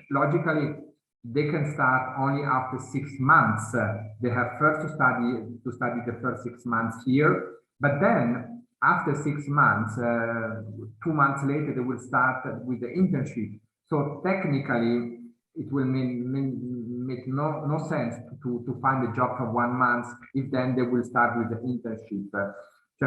logically, they can start only after 6 months. They have first to study the first 6 months here, but then after 6 months, 2 months later, they will start with the internship. So technically, it will make no sense to find a job for 1 month if then they will start with the internship. So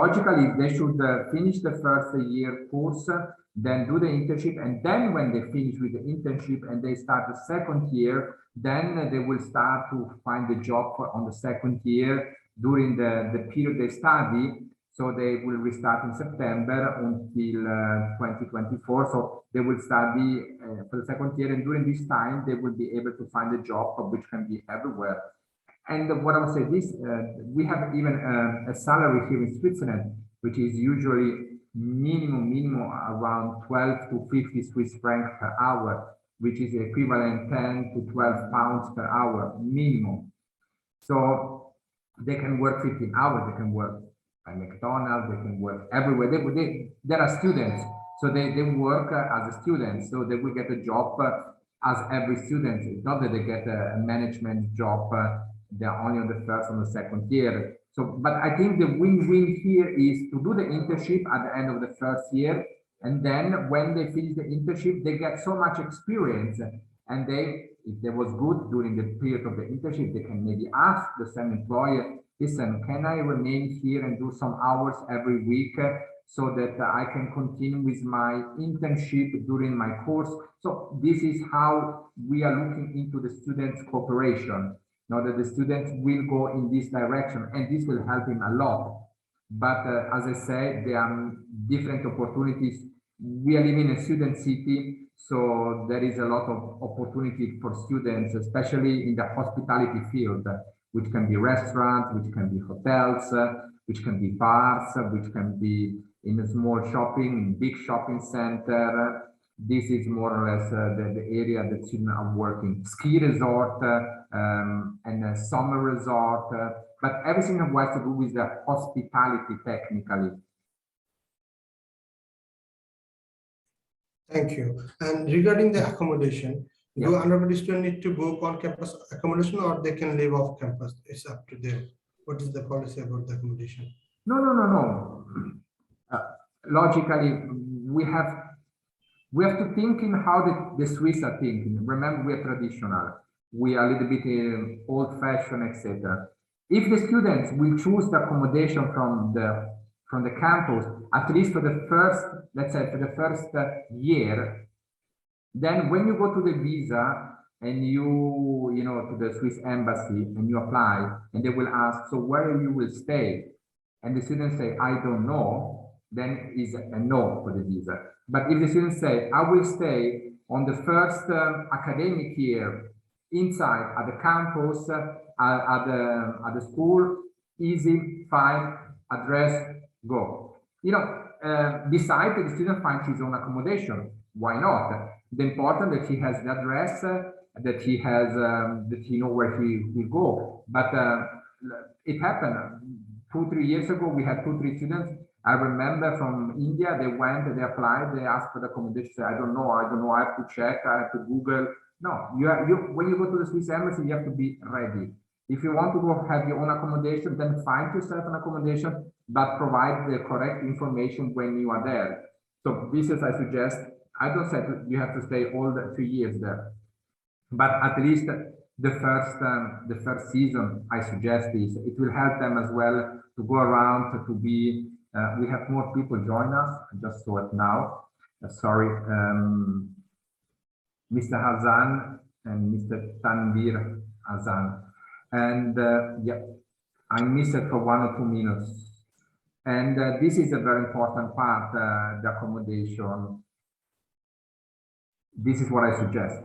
logically, they should finish the first year course, then do the internship, and then when they finish with the internship and they start the second year, then they will start to find a job on the second year during the period they study. So they will restart in September until 2024. So they will study for the second year, and during this time, they will be able to find a job which can be everywhere. And what I would say this, we have even a salary here in Switzerland, which is usually minimum around 12 to 50 Swiss francs per hour, which is equivalent 10 to 12 pounds per hour minimum. So they can work 15 hours, they can work at McDonald's, they can work everywhere. They are students, so they work as a student, so they will get a job as every student. It's not that they get a management job, they're only on the first and the second year. So, but I think the win-win here is to do the internship at the end of the first year, and then when they finish the internship, they get so much experience, and if they was good during the period of the internship, they can maybe ask the same employer, listen, can I remain here and do some hours every week so that I can continue with my internship during my course? So this is how we are looking into the students' cooperation. Now that the students will go in this direction, and this will help him a lot. But as I said, there are different opportunities. We are living in a student city, so there is a lot of opportunity for students, especially in the hospitality field, which can be restaurants, which can be hotels, which can be bars, which can be in a small shopping, in big shopping center. This is more or less the area that students are working. Ski resort and a summer resort, but everything has to do with the hospitality technically. Thank you. And regarding the accommodation, do undergraduate students need to book on-campus accommodation, or they can live off campus? It's up to them. What is the policy about the accommodation? No. Logically, we have to think in how the Swiss are thinking. Remember, we are traditional. We are a little bit old-fashioned, etc. If the students will choose the accommodation from the campus, at least for the first, let's say, for the first year, then when you go to the visa and you know, to the Swiss embassy and you apply, and they will ask, so where you will stay? And the students say, I don't know, then is a no for the visa. But if the students say, I will stay on the first academic year inside at the campus, at the school, easy, fine, address, go. You know, besides, the student finds his own accommodation. why not? The important that he has the address, that he has, that he know where he will go. But it happened 2-3 years ago. We had 2-3 students. I remember from India, they went, they applied, they asked for the accommodation. I don't know, I have to check, I have to Google. No, when you go to the Swiss embassy, you have to be ready. If you want to go have your own accommodation, then find yourself an accommodation, but provide the correct information when you are there. So this is, I suggest, I don't say you have to stay all the 3 years there, but at least the first season, I suggest this. It will help them as well to go around, to be, we have more people join us. I just saw it now. Sorry, Mr. Hazan and Mr. Tanvir Hazan. And yeah, I missed it for 1 or 2 minutes. And this is a very important part, the accommodation. This is what I suggest.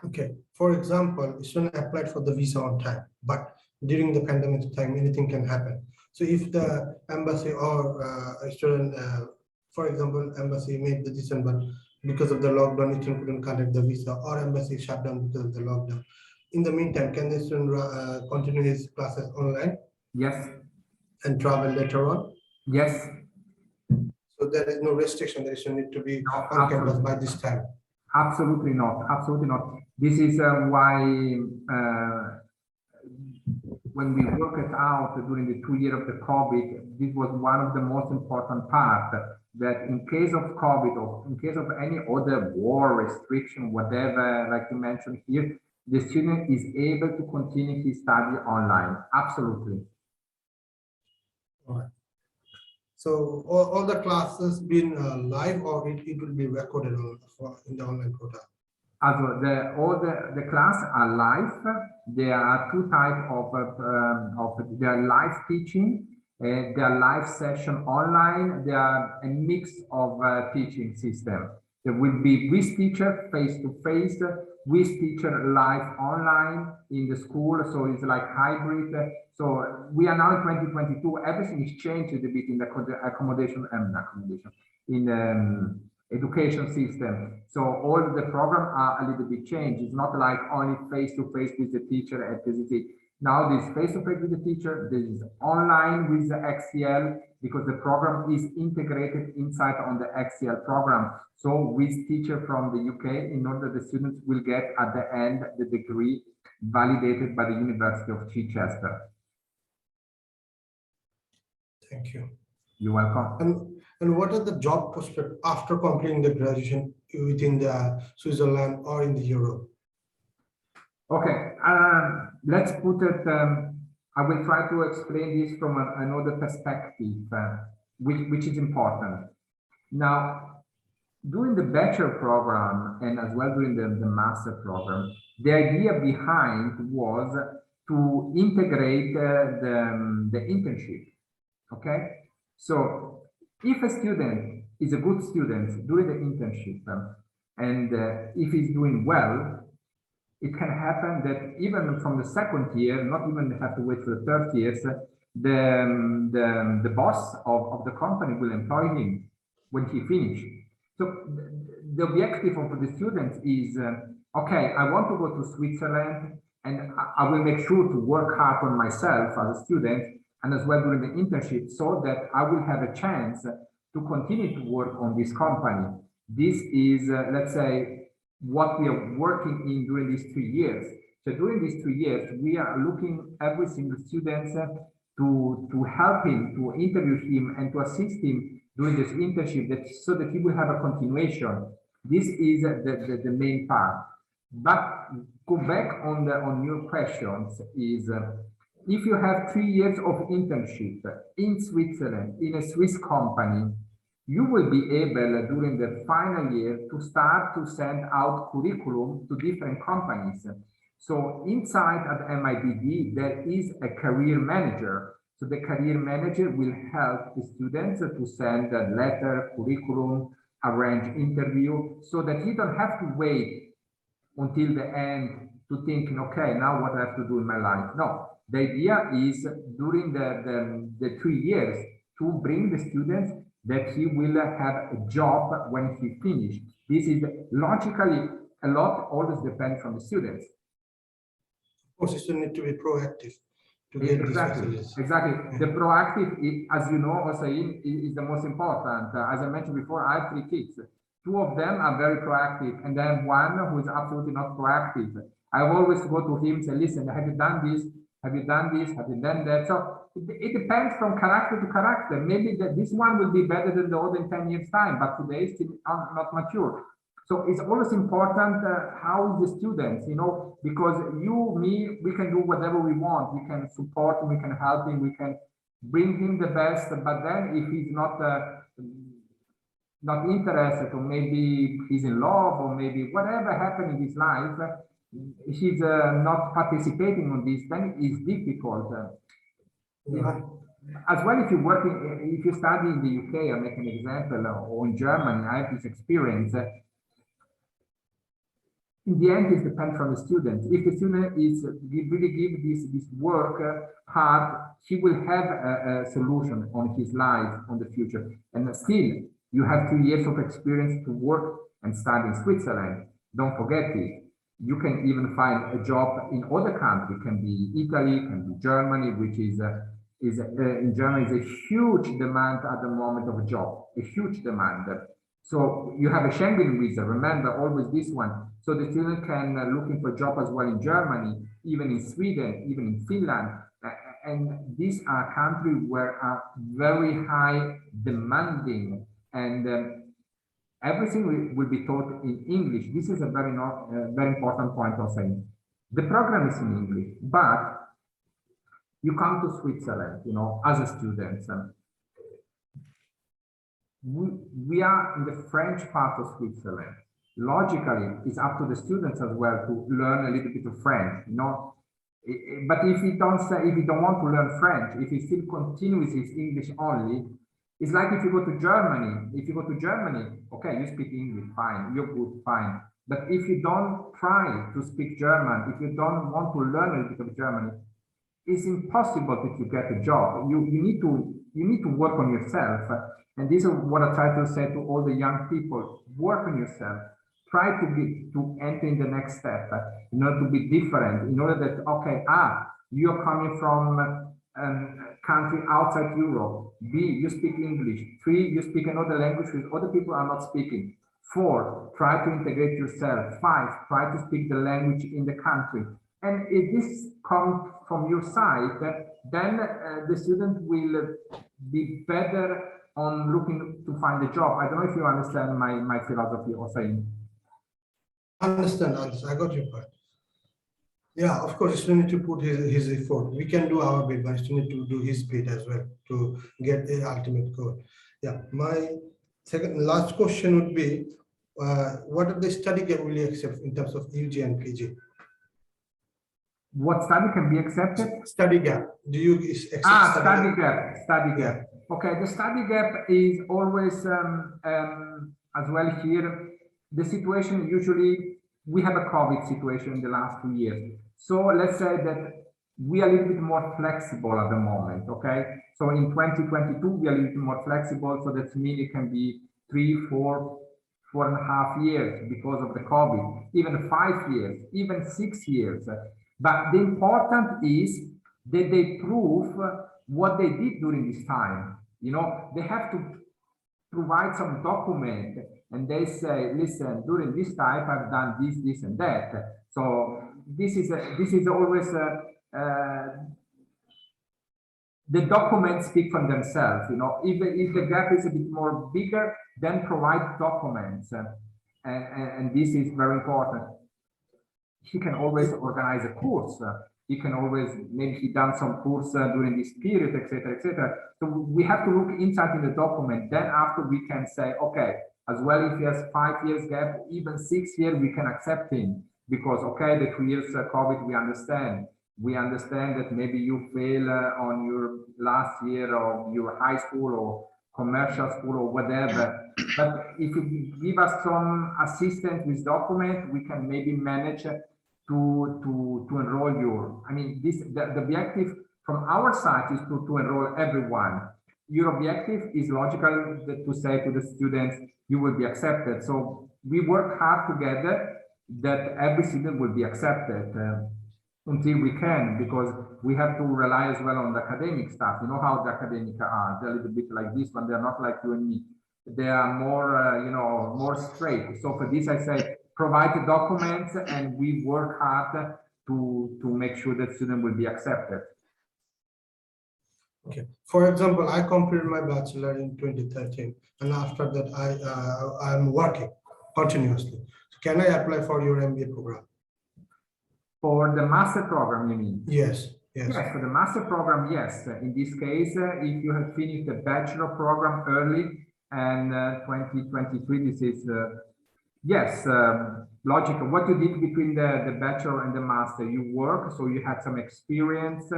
Okay, for example, a student applied for the visa on time, but during the pandemic time, anything can happen. So if the embassy or a student, for example, embassy made the decision, but because of the lockdown, student couldn't conduct the visa, or embassy shut down because of the lockdown. In the meantime, can the student continue his classes online? Yes. And travel later on? Yes. So there is no restriction that student need to be No, on campus by this time? Absolutely not. Absolutely not. This is why when we worked it out during the 2 years of the COVID, this was one of the most important parts, that in case of COVID or in case of any other war, restriction, whatever, like you mentioned here, the student is able to continue his study online. Absolutely. All right. So all the classes been live, or it will be recorded in the online portal? All the class are live. There are 2 types of they are live teaching. They are live session online. They are a mix of teaching system. There will be with teacher face to face, with teacher live online in the school. So it's like hybrid. So we are now in 2022. Everything is changed a bit in the accommodation in education system. So all the programs are a little bit changed. It's not like only face to face with the teacher at the visit. Now this face to face with the teacher, this is online with the XCL, because the program is integrated inside on the XCL program. So with teacher from the UK, in order the students will get at the end the degree validated by the University of Chichester. Thank you. You're welcome. And what are the job prospects after completing the graduation within the Switzerland or in the Europe? Okay, let's put it, I will try to explain this from another perspective, which is important. Now, during the bachelor program and as well during the master program, the idea behind was to integrate the internship, okay? So if a student is a good student during the internship and if he's doing well, it can happen that even from the second year, not even have to wait for the 3rd years, the boss of the company will employ him when he finishes. So the objective of the students is, okay, I want to go to Switzerland and I will make sure to work hard on myself as a student and as well during the internship, so that I will have a chance to continue to work on this company. This is, let's say, what we are working in during these 3 years. So during these 3 years, we are looking every single student to help him, to interview him and to assist him during this internship, so that he will have a continuation. This is the main part. But go back on your questions is, if you have 3 years of internship in Switzerland, in a Swiss company, you will be able during the final year to start to send out curriculum to different companies. So inside at MIBD, there is a career manager. So the career manager will help the students to send a letter, curriculum, arrange interview, so that you don't have to wait until the end to thinking, okay, now what I have to do in my life. No, the idea is during the 3 years to bring the students that he will have a job when he finished. This is logically a lot always depends from the students. Of course, you need to be proactive to get these facilities. Exactly. The proactive, as you know, also is the most important. As I mentioned before, I have 3 kids. 2 of them are very proactive, and then one who is absolutely not proactive. I always go to him and say, listen, have you done this? Have you done this? Have you done that? So it depends from character to character. Maybe this one will be better than the other in 10 years' time, but today is still not mature. So it's always important how is the students, you know, because you, me, we can do whatever we want. We can support him, we can help him, we can bring him the best. But then if he's not interested, or maybe he's in love, or maybe whatever happened in his life, he's not participating on this, then it's difficult. You know, as well, if you're working, if you study in the UK, I'll make an example, or in Germany, I have this experience. In the end, it depends from the student. If the student is really give this work hard, he will have a solution on his life, on the future. And still, you have 2 years of experience to work and study in Switzerland. Don't forget it. You can even find a job in other countries. It can be Italy, it can be Germany, which is in Germany is a huge demand at the moment of a job, a huge demand. So you have a Schengen visa, remember always this one. So the student can looking for a job as well in Germany, even in Sweden, even in Finland. And these are countries where are very high demanding, and everything will be taught in English. This is a very important point of saying. The program is in English, but you come to Switzerland, you know, as a student. We are in the French part of Switzerland. Logically, it's up to the students as well to learn a little bit of French, you know. But if you don't want to learn French, if he still continues his English only, it's like if you go to Germany. If you go to Germany, okay, you speak English, fine, you're good, fine. But if you don't try to speak German, if you don't want to learn a little bit of German, it's impossible to get a job. You need to work on yourself. And this is what I try to say to all the young people: work on yourself. Try to enter in the next step in order to be different. In order that you're coming from country outside Europe. B, you speak English. 3, you speak another language which other people are not speaking. 4, try to integrate yourself. 5, try to speak the language in the country. And if this comes from your side, then the student will be better on looking to find a job. I don't know if you understand my philosophy or saying. I understand. I got your point. Yeah, of course, student need to put his effort. We can do our bit, but student need to do his bit as well to get the ultimate goal. Yeah, my last question would be, what are the study gap will you accept in terms of UG and PG? What study can be accepted? Study gap. Do you accept study gap? Study gap. Okay, the study gap is always as well here. The situation usually, we have a COVID situation in the last 2 years. So let's say that we are a little bit more flexible at the moment, okay? So in 2022, we are a little bit more flexible. So that means it can be 3, 4, 4.5 years because of the COVID, even 5 years, even 6 years. But the important is that they prove what they did during this time. You know, they have to provide some document, and they say, listen, during this time I've done this, this, and that. So this is always the documents speak for themselves. You know, if the gap is a bit more bigger, then provide documents, and this is very important. He can always organize a course. He can always, maybe he done some course during this period, etc., etc. So we have to look inside in the document. Then after we can say, okay, as well, if he has 5 years gap, even 6 years, we can accept him because, okay, the 2 years COVID, we understand. We understand that maybe you fail on your last year of your high school or commercial school or whatever. But if you give us some assistance with document, we can maybe manage to enroll you. I mean, the objective from our side is to enroll everyone. your objective is logical to say to the students, you will be accepted. So we work hard together that every student will be accepted until we can, because we have to rely as well on the academic staff. You know how the academic are, they're a little bit like this one. They're not like you and me. They are more, you know, more straight. So for this, I say, provide the documents and we work hard to make sure that student will be accepted. Okay. For example, I completed my bachelor in 2013, and after that, I'm working continuously. So can I apply for your MBA program? For the master program, you mean? Yes. Yes. Yes, for the master program, yes. In this case, if you have finished the bachelor program early and 2023, this is, yes, logical. What you did between the bachelor and the master, you work, so you had some experience.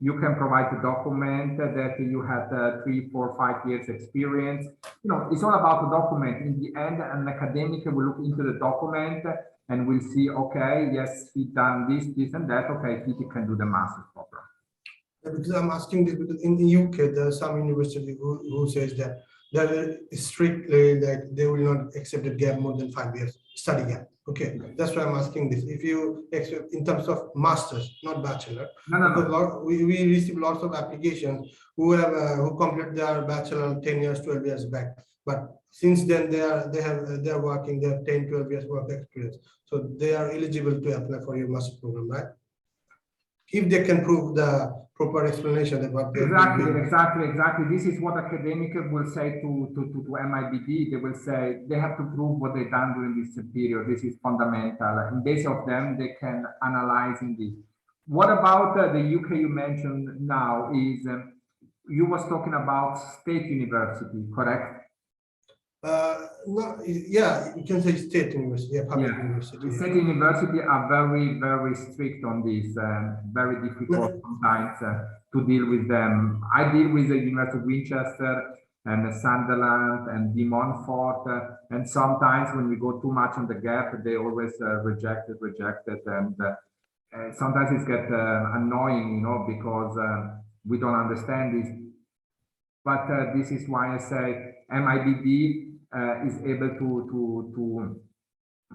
You can provide the document that you had 3, 4, 5 years experience. You know, it's all about the document. In the end, an academic will look into the document and we'll see, okay, yes, he done this, this, and that. Okay, he can do the master's program. Because I'm asking this because in the UK, there are some university who says that they're strictly like they will not accept a gap more than 5 years study gap. Okay, that's why I'm asking this. If you accept in terms of masters, not bachelor, because we receive lots of applications who have who complete their bachelor 10 years, 12 years back. But since then they're working, they have 10, 12 years work experience. So they are eligible to apply for your master program, right? If they can prove the proper explanation about exactly. This is what academic will say to MIBD. They will say they have to prove what they've done during this period. This is fundamental. In base of them, they can analyze in this. What about the UK you mentioned now is you was talking about state university, correct? No, yeah, you can say state university, public university. State university are very, very strict on this, very difficult sometimes to deal with them. I deal with the University of Winchester and Sunderland and De Montfort, and sometimes when we go too much on the gap, they always reject it, and sometimes it gets annoying, you know, because we don't understand this. But this is why I say MIBD is able to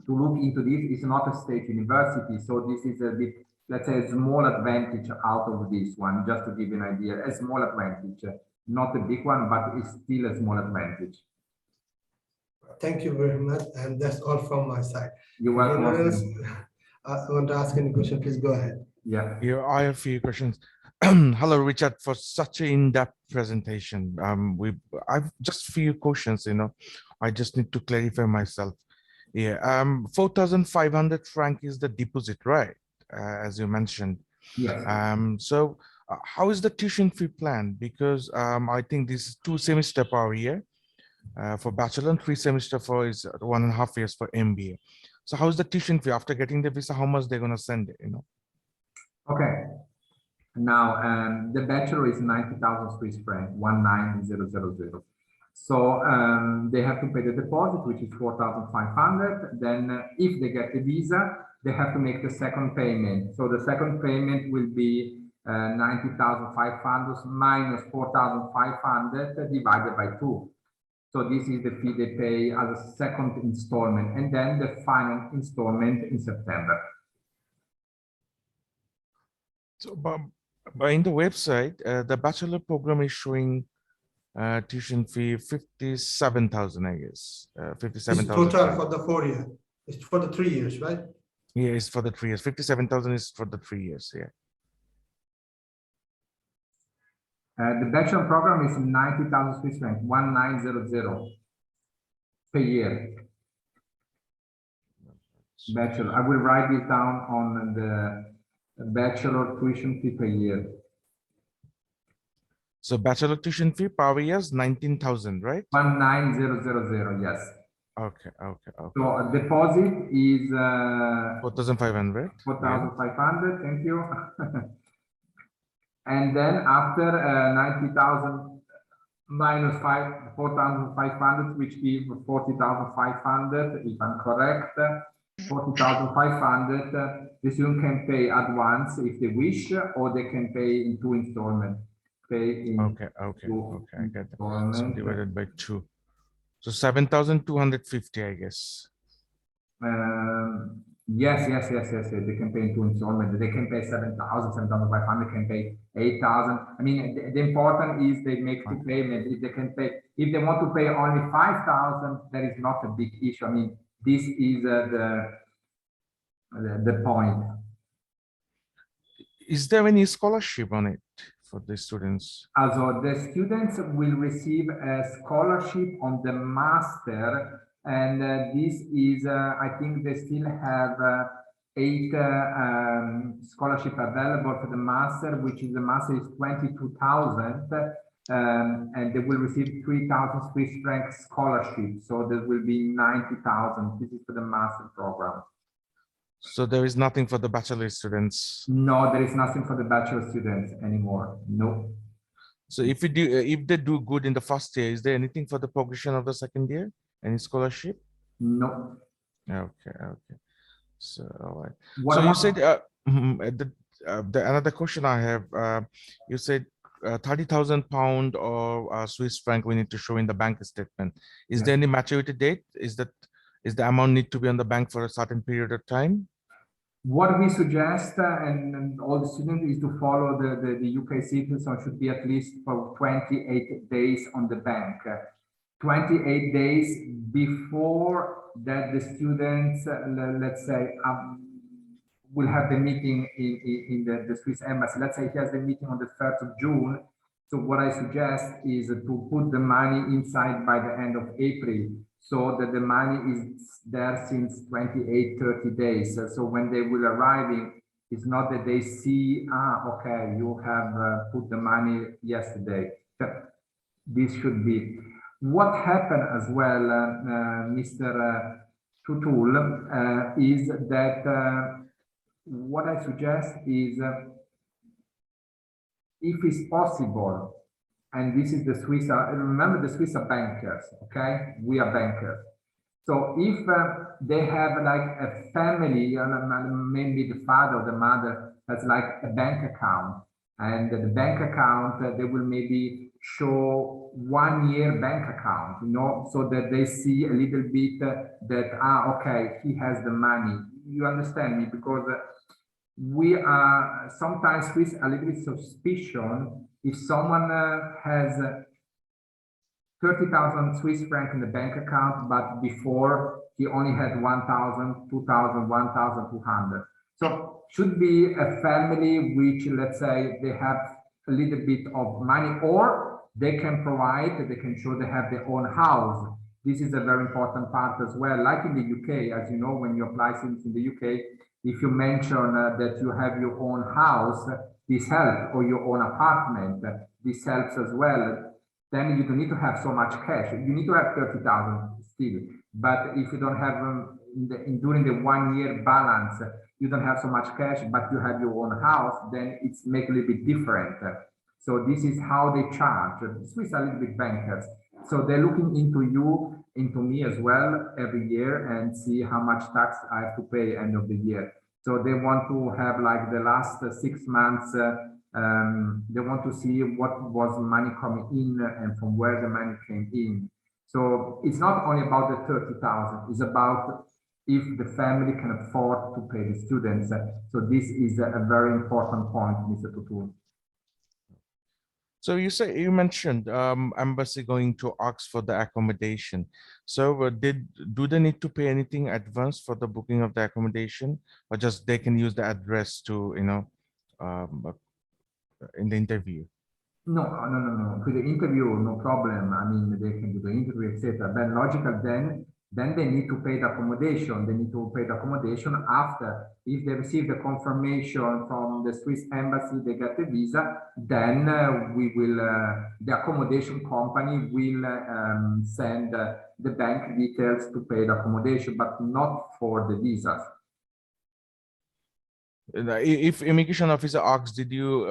look into this. It's not a state university, so this is a bit, let's say, a small advantage out of this one, just to give you an idea. A small advantage, not a big one, but it's still a small advantage. Thank you very much, and that's all from my side. You're welcome. I want to ask any question, please go ahead. Yeah, I have a few questions. Hello, Richard, for such an in-depth presentation. I've just a few questions, you know. I just need to clarify myself. Yeah, 4,500 franc is the deposit, right? As you mentioned. yes. So how is the tuition fee plan? Because I think this is 2 semesters per year for bachelor and 3 semesters for is 1.5 years for MBA. So how is the tuition fee after getting the visa? How much they're gonna send it, you know? Okay. Now, the bachelor is 90,000 Swiss franc, 19,000. So they have to pay the deposit, which is 4,500. Then if they get the visa, they have to make the second payment. So the second payment will be 90,500 minus 4,500 divided by 2. So this is the fee they pay as a second installment, and then the final installment in September. So, but in the website, the bachelor program is showing tuition fee 57,000, I guess. 57,000. Total for the 4 year. It's for the 3 years, right? Yeah, it's for the 3 years. 57,000 is for the 3 years. Yeah. The bachelor program is 90,000 Swiss francs, 1900 per year. Bachelor. I will write this down on the bachelor tuition fee per year. So bachelor tuition fee per year is 19,000, right? 1900, yes. Okay. So a deposit is 4,500. 4,500. Thank you. And then after 90,000 minus 4,500, which gives 40,500, if I'm correct. 40,500. The student can pay at once if they wish, or they can pay in 2 installments. pay in Okay, two I get that. So installments. divided by 2. So 7,250, I guess. Yes. They can pay in two installments. They can pay 7,000, 7,500, can pay 8,000. I mean, the important is they make two payments. If they can pay, if they want to pay only 5,000, that is not a big issue. I mean, this is the point. Is there any scholarship on it for the students? Also, the students will receive a scholarship on the master, and this is, I think they still have 8 scholarship available for the master, which is the master is 22,000, and they will receive 3,000 Swiss franc scholarship. So there will be 90,000. This is for the master program. So there is nothing for the bachelor students. No, there is nothing for the bachelor students anymore. No. So if we do, if they do good in the first year, is there anything for the progression of the second year? Any scholarship? No. Okay. So all right. What So you about- said the another question I have. You said 30,000 pound or Swiss franc we need to show in the bank statement. Is there any maturity date? Is the amount need to be on the bank for a certain period of time? What we suggest, and all the students, is to follow the UK citizen should be at least for 28 days on the bank. 28 days before that the students, let's say, will have the meeting in the Swiss embassy. Let's say he has the meeting on the 3rd of June. So what I suggest is to put the money inside by the end of April, so that the money is there since 28, 30 days. So when they will arriving, it's not that they see, okay, you have put the money yesterday. This should be. What happened as well, Mr. Tutul, is that what I suggest is, if it's possible, and this is the Swiss, remember the Swiss are bankers, okay? We are bankers. So if they have like a family, maybe the father or the mother has like a bank account, and the bank account, they will maybe show 1 year bank account, you know, so that they see a little bit that, okay, he has the money. You understand me? Because we are sometimes with a little bit suspicion if someone has 30,000 Swiss franc in the bank account, but before he only had 1,000, 2,000, 1,200. So should be a family which, let's say, they have a little bit of money, or they can provide, they can show they have their own house. This is a very important part as well. Like in the UK, as you know, when you apply things in the UK, if you mention that you have your own house, this helps, or your own apartment, this helps as well. Then you don't need to have so much cash. You need to have 30,000 still. But if you don't have during the 1 year balance, you don't have so much cash, but you have your own house, then it's make a little bit different. So this is how they charge. The Swiss are a little bit bankers. So they're looking into you, into me as well every year, and see how much tax I have to pay end of the year. So they want to have like the last 6 months, they want to see what was money coming in and from where the money came in. So it's not only about the 30,000, it's about if the family can afford to pay the students. So this is a very important point, Mr. Tutul. So you mentioned embassy going to ask for the accommodation. So do they need to pay anything advance for the booking of the accommodation, or just they can use the address to, you know, in the interview? No. For the interview, no problem. I mean, they can do the interview, etc. Then logical, then they need to pay the accommodation. They need to pay the accommodation after. If they receive the confirmation from the Swiss embassy, they get the visa, then we will, the accommodation company will send the bank details to pay the accommodation, but not for the visas. If immigration officer asks, did you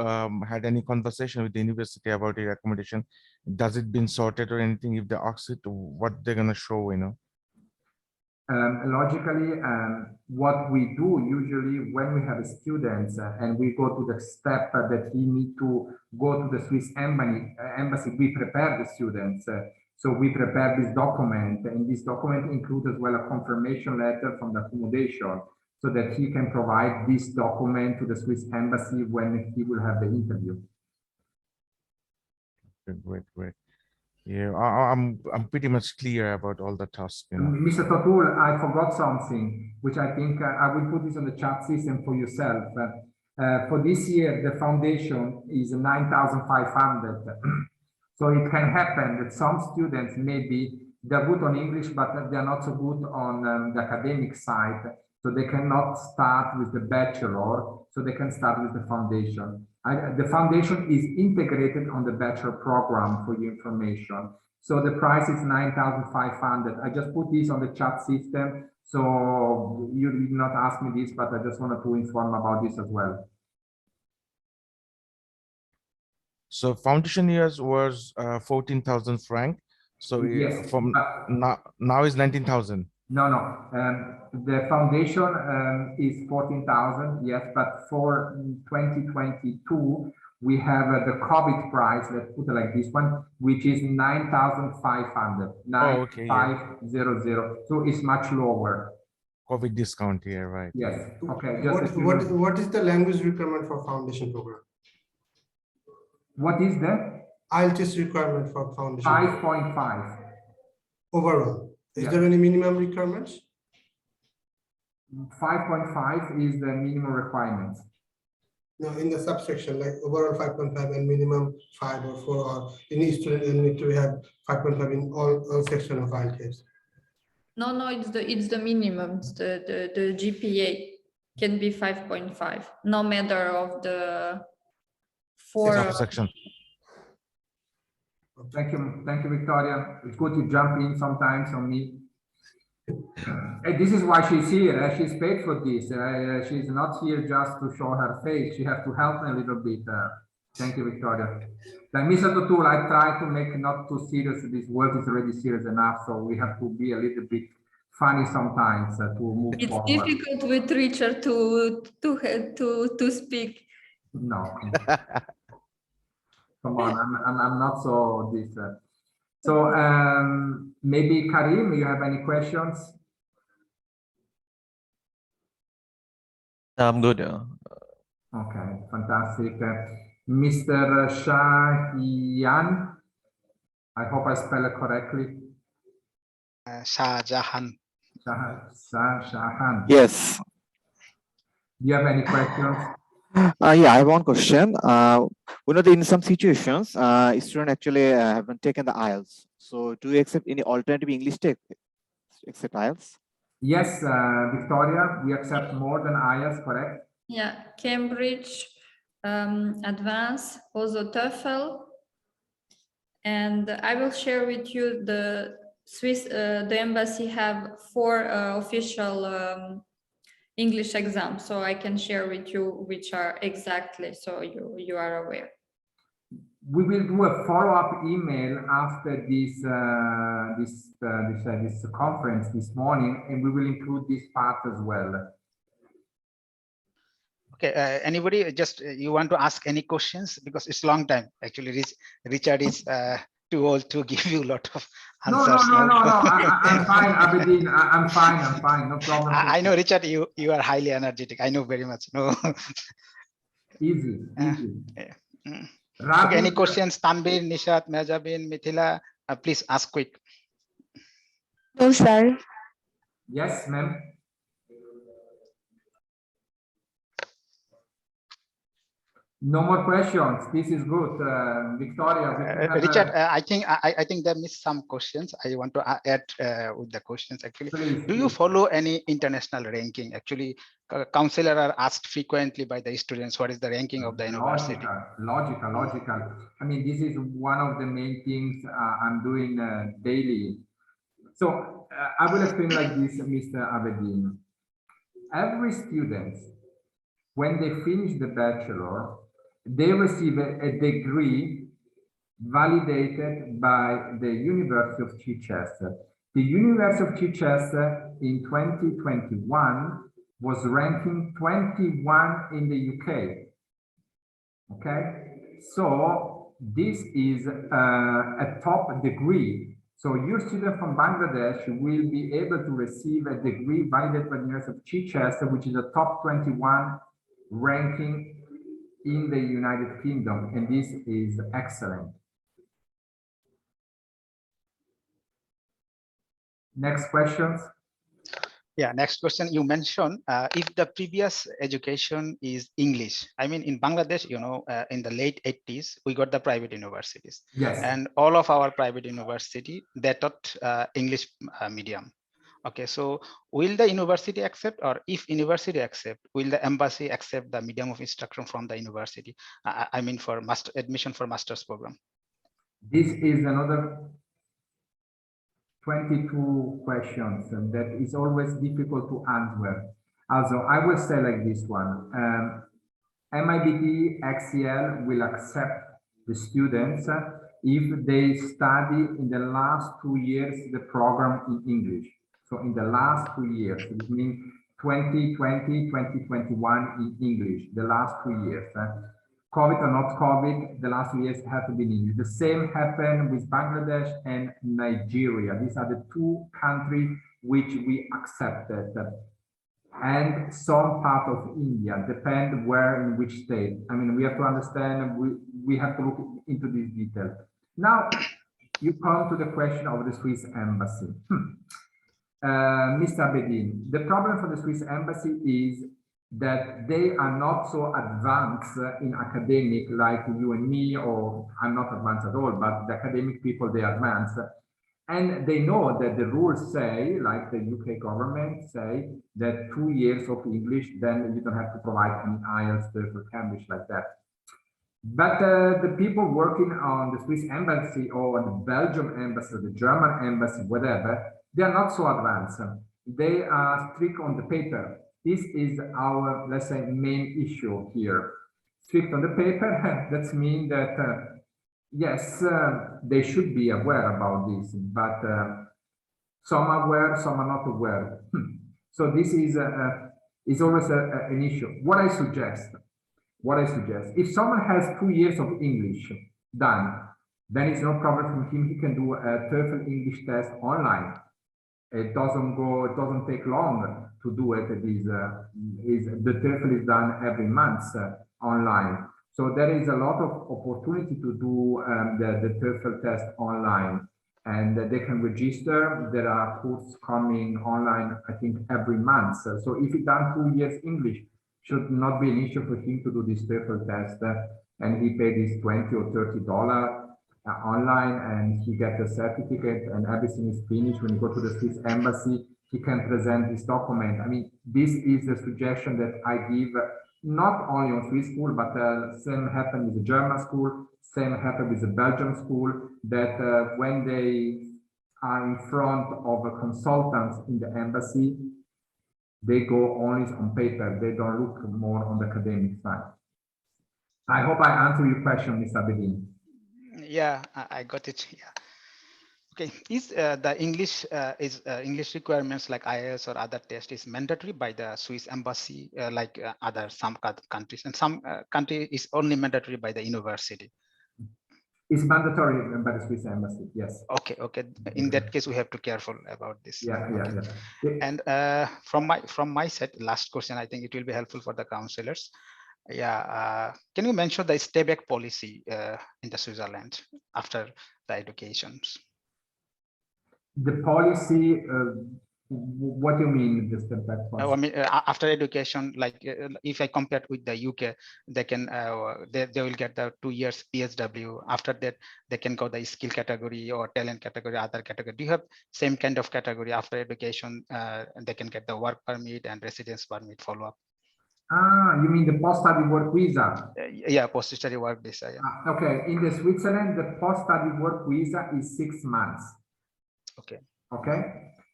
had any conversation with the university about your accommodation? Does it been sorted or anything? If they ask it, what they're gonna show, you know? Logically, what we do usually when we have students and we go to the step that he need to go to the Swiss embassy, we prepare the students. So we prepare this document, and this document includes as well a confirmation letter from the accommodation, so that he can provide this document to the Swiss embassy when he will have the interview. Great. Yeah, I'm pretty much clear about all the tasks. You know. Mr. Totul, I forgot something, which I think I will put this on the chat system for yourself. For this year, the foundation is 9,500. So it can happen that some students maybe they're good on English, but they're not so good on the academic side. So they cannot start with the bachelor, so they can start with the foundation. The foundation is integrated on the bachelor program, for your information. So the price is 9,500. I just put this on the chat system. So you did not ask me this, but I just wanted to inform about this as well. So foundation years was 14,000 franc. So Yes, from now is 19,000. No. The foundation is 14,000. Yes, but for 2022 we have the COVID price. Let's put it like this one, which is 9,500. 9,500. So it's much lower. COVID discount here, right? Yes. Okay. What is the language requirement for foundation program? What is the IELTS requirement for foundation? 5.5 overall. Is Yeah. there any minimum requirements? 5.5 is the minimum requirement. No, in the subsection, like overall 5.5 and minimum 5 or 4, or any student need to have 5.5 in all section of IELTS. No, it's the minimum. The GPA can be 5.5, no matter of the four. Subsection. Thank you, Victoria. It's good to jump in sometimes on me. And this is why she's here. She's paid for this. She's not here just to show her face. She has to help me a little bit. Thank you, Victoria. Like Mr. Totul, I try to make it not too serious. This work is already serious enough, so we have to be a little bit funny sometimes to move It's forward. difficult with Richard to speak. No. Come on, I'm not so this. So maybe Karim, you have any questions? I'm good. Okay, fantastic. Mr. Shahian, I hope I spell it correctly. Shah Jahan. Shahan. Yes. Do you have any questions? Yeah, I have one question. We know that in some situations, students actually haven't taken the IELTS. So do you accept any alternative English text except IELTS? Yes, Victoria, we accept more than IELTS, correct? Yeah, Cambridge, Advanced, also TOEFL. And I will share with you the the embassy have 4 official English exams, so I can share with you which are exactly, so you are aware. We will do a follow-up email after this this conference this morning, and we will include this part as well. Okay, anybody just you want to ask any questions, because it's long time actually. Richard is too old to give you a lot of answers. No. I'm fine, Abedin. I'm fine. No problem. I know, Richard, you are highly energetic. I know very much. No. Easy. Yeah. Raju, Okay, any questions? Tanbir, Nishat, Mejabin, Mithila, please ask quick. No, sir. Yes, ma'am. No more questions. This is good, Victoria. Richard, I think there missed some questions. I want to add with the questions actually. Please, Do you follow any international ranking? Actually, counselors are asked frequently by the students what is the ranking of the university. Logical. I mean, this is one of the main things I'm doing daily. So I will explain like this, Mr. Abedin. Every student, when they finish the bachelor, they receive a degree validated by the University of Chichester. The University of Chichester in 2021 was ranking 21 in the UK. Okay, so this is a top degree. So your student from Bangladesh will be able to receive a degree validated by the University of Chichester, which is a top 21 ranking in the United Kingdom, and this is excellent. Next questions. Yeah, next question. You mentioned if the previous education is English. I mean, in Bangladesh, you know, in the late 80s, we got the private universities. Yes. And all of our private university, they taught English medium. Okay, so will the university accept, or if university accept, will the embassy accept the medium of instruction from the university? I mean, for master admission for master's program. This is another 22 questions that is always difficult to answer. Also, I will say like this one. MIBD XCL will accept the students if they study in the last 2 years the program in English. So in the last 2 years, it means 2020, 2021 in English, the last 2 years. COVID or not COVID, the last 2 years have to be in English. The same happened with Bangladesh and Nigeria. These are the 2 countries which we accepted. And some part of India, depend where, in which state. I mean, we have to understand, we have to look into this detail. Now, you come to the question of the Swiss embassy. Mr. Bedin, the problem for the Swiss embassy is that they are not so advanced in academic like you and me, or I'm not advanced at all, but the academic people, they are advanced. And they know that the rules say, like the UK government say, that 2 years of English, then you don't have to provide any IELTS, TOEFL, Cambridge, like that. But the people working on the Swiss embassy or the Belgium embassy, the German embassy, whatever, they are not so advanced. They are strict on the paper. This is our, let's say, main issue here. Strict on the paper, that means that yes, they should be aware about this, but some are aware, some are not aware. So this is always an issue. What I suggest, if someone has 2 years of English done, then it's no problem for him. He can do a TOEFL English test online. It doesn't take long to do it. The TOEFL is done every month online. So there is a lot of opportunity to do the TOEFL test online, and they can register. There are courses coming online, I think, every month. So if he done 2 years English, should not be an issue for him to do this TOEFL test, and he paid this $20 or $30 online, and he gets a certificate, and everything is finished. When you go to the Swiss embassy, he can present this document. I mean, this is the suggestion that I give. Not only on Swiss school, but same happened with the German school, same happened with the Belgium school, that when they are in front of a consultant in the embassy, they go only on paper. They don't look more on the academic side. I hope I answer your question, Mr. Bedin. Yeah, I got it. Yeah. Okay, is the English English requirements like IELTS or other test is mandatory by the Swiss embassy, like some countries, and some country is only mandatory by the university? It's mandatory by the Swiss embassy, yes. Okay, okay. In that case, we have to be careful about this. Yeah, okay. yeah. And from my side, last question, I think it will be helpful for the counselors. Yeah, can you mention the stay-back policy in the Switzerland after the educations? The policy, what do you mean the step-back policy? I mean, after education, like if I compare it with the UK, they can they will get the 2 years PSW. After that, they can go the skill category or talent category, other category. Do you have same kind of category after education? And they can get the work permit and residence permit follow-up. Ah, you mean the post-study work visa? Yeah, post-study work visa. Yeah. Okay, in the Switzerland, the post-study work visa is 6 months. Okay. Okay,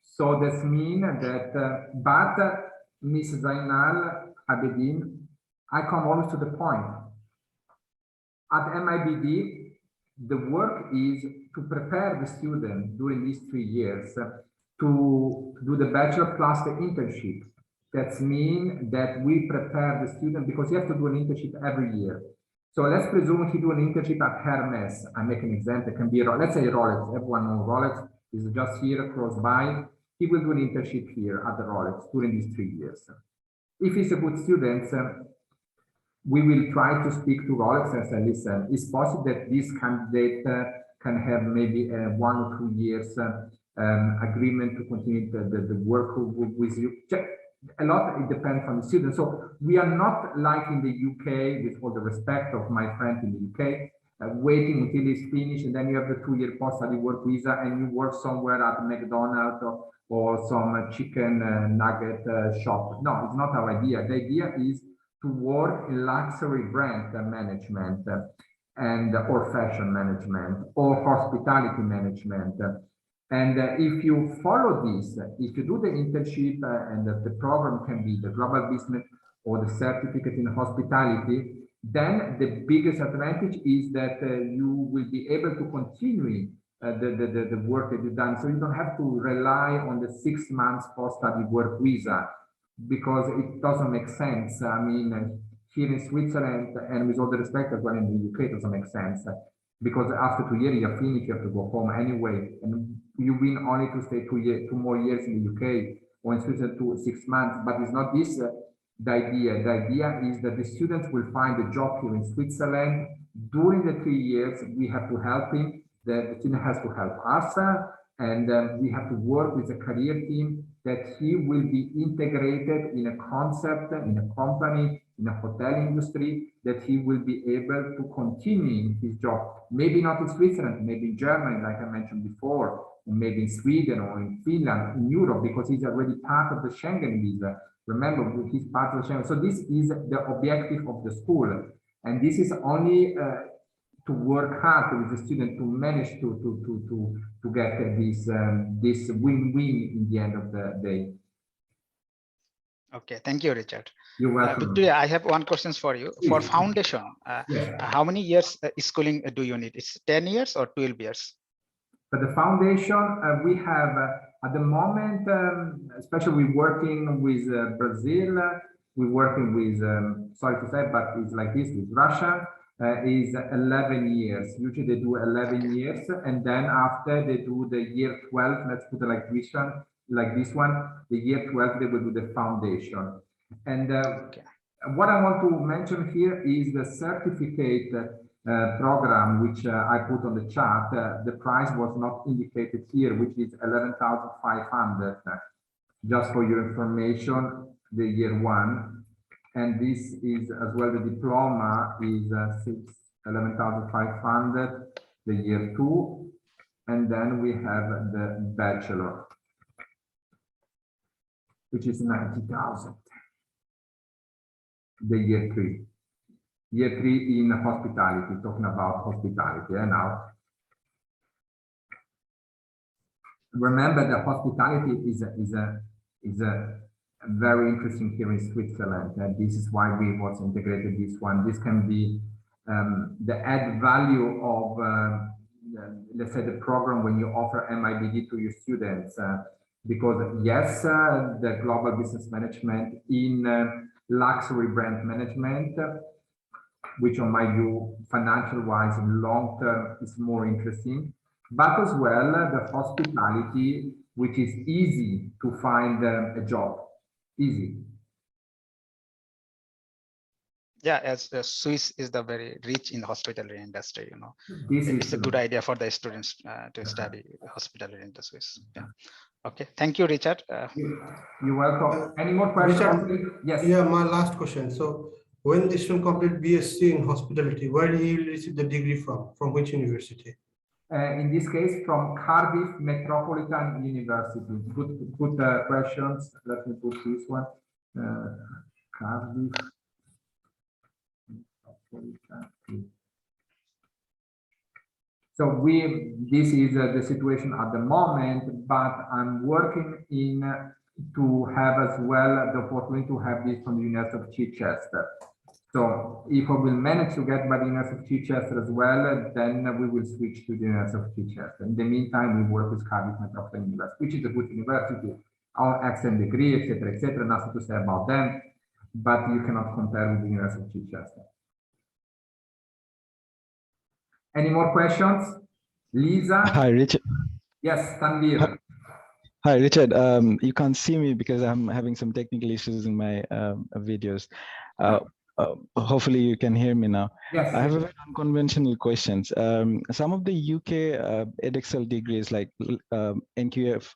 so this means that, but Ms. Zainal Abedin, I come always to the point. At MIBD, the work is to prepare the student during these 3 years to do the bachelor plus the internship. That means that we prepare the student, because you have to do an internship every year. So let's presume he do an internship at Hermes. I make an example, it can be, let's say Rolex, everyone knows Rolex is just here close by. He will do an internship here at the Rolex during these 3 years. If he's a good student, we will try to speak to Rolex and say, listen, it's possible that this candidate can have maybe 1 or 2 years agreement to continue the work with you. A lot, it depends on the student. So we are not like in the UK, with all the respect of my friend in the UK, waiting until it's finished, and then you have the 2-year post-study work visa and you work somewhere at McDonald's or some chicken nugget shop. No, it's not our idea. The idea is to work in luxury brand management and or fashion management or hospitality management. And if you follow this, if you do the internship and the program can be the global business or the certificate in hospitality, then the biggest advantage is that you will be able to continue the work that you've done. So you don't have to rely on the 6 months post-study work visa, because it doesn't make sense. I mean, here in Switzerland, and with all the respect as well in the UK, it doesn't make sense. Because after 2 years, you're finished, you have to go home anyway. And you win only to stay 2 more years in the UK or in Switzerland 6 months. But it's not this the idea. The idea is that the students will find a job here in Switzerland. During the 3 years, we have to help him. The student has to help us. And we have to work with the career team that he will be integrated in a concept, in a company, in a hotel industry, that he will be able to continue his job. Maybe not in Switzerland, maybe in Germany, like I mentioned before, and maybe in Sweden or in Finland, in Europe, because he's already part of the Schengen visa. Remember, he's part of the Schengen. So this is the objective of the school. And this is only to work hard with the student to manage to get this win-win in the end of the day. Okay, thank you, Richard. You're welcome. Victoria, I have one question for you. For foundation, Yes. how many years schooling do you need? It's 10 years or 12 years? For the foundation, we have at the moment, especially we're working with Brazil, we're working with, sorry to say, but it's like this, with Russia, is 11 years. Usually they do 11 years, and then after they do the year 12, let's put it like this one, the year 12, they will do the foundation. And what I want to mention here is the certificate program, which I put on the chart. The price was not indicated here, which is 11,500. Just for your information, the year 1. And this is as well, the diploma is 11,500, the year 2. And then we have the bachelor, which is 90,000, the year 3. Year 3 in hospitality, talking about hospitality. And now, remember, the hospitality is a very interesting here in Switzerland, and this is why we was integrated this one. This can be the add value of, let's say, the program when you offer MIBD to your students, because yes, the global business management in luxury brand management, which on my view, financial wise and long term is more interesting, but as well the hospitality, which is easy to find a job. Easy. Yeah, as Swiss is the very rich in hospitality industry, you know, It's a good idea for the students to study hospitality in the Swiss. Yeah. Okay. Thank you, Richard. You're welcome. Any more questions? Richard, yes. Yeah, my last question. So when the student complete BSc in hospitality, where did he receive the degree from? From which university? In this case, from Cardiff Metropolitan University. Good questions. Let me put this one. Cardiff. So this is the situation at the moment, but I'm working to have as well the opportunity to have this from the University of Chichester. So if I will manage to get by the University of Chichester as well, then we will switch to the University of Chichester. In the meantime, we work with Cardiff Metropolitan University, which is a good university, our excellent degree, etc., nothing to say about them, but you cannot compare with the University of Chichester. Any more questions? Lisa? Hi, Richard. Yes, Tanvir. Hi, Richard. You can't see me because I'm having some technical issues in my videos. Hopefully you can hear me now. Yes. I have a very unconventional questions. Some of the UK edXL degrees like NQF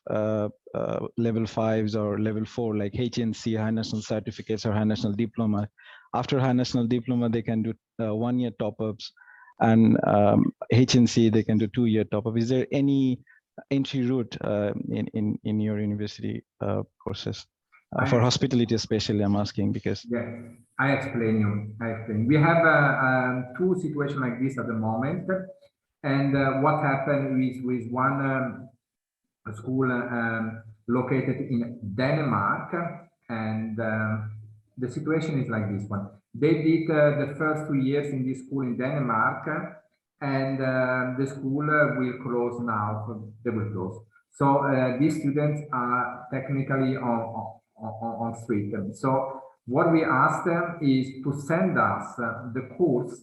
level 5s or level 4, like HNC, High National Certificates or High National Diploma. After High National Diploma, they can do 1-year top-ups, and HNC, they can do 2-year top-up. Is there any entry route in your university courses for hospitality, especially? I'm asking because I explain you. We have two situations like this at the moment, and what happened is with one school located in Denmark, and the situation is like this one. They did the first 2 years in this school in Denmark, and the school will close now. So they will close. So these students are technically on street. So what we ask them is to send us the course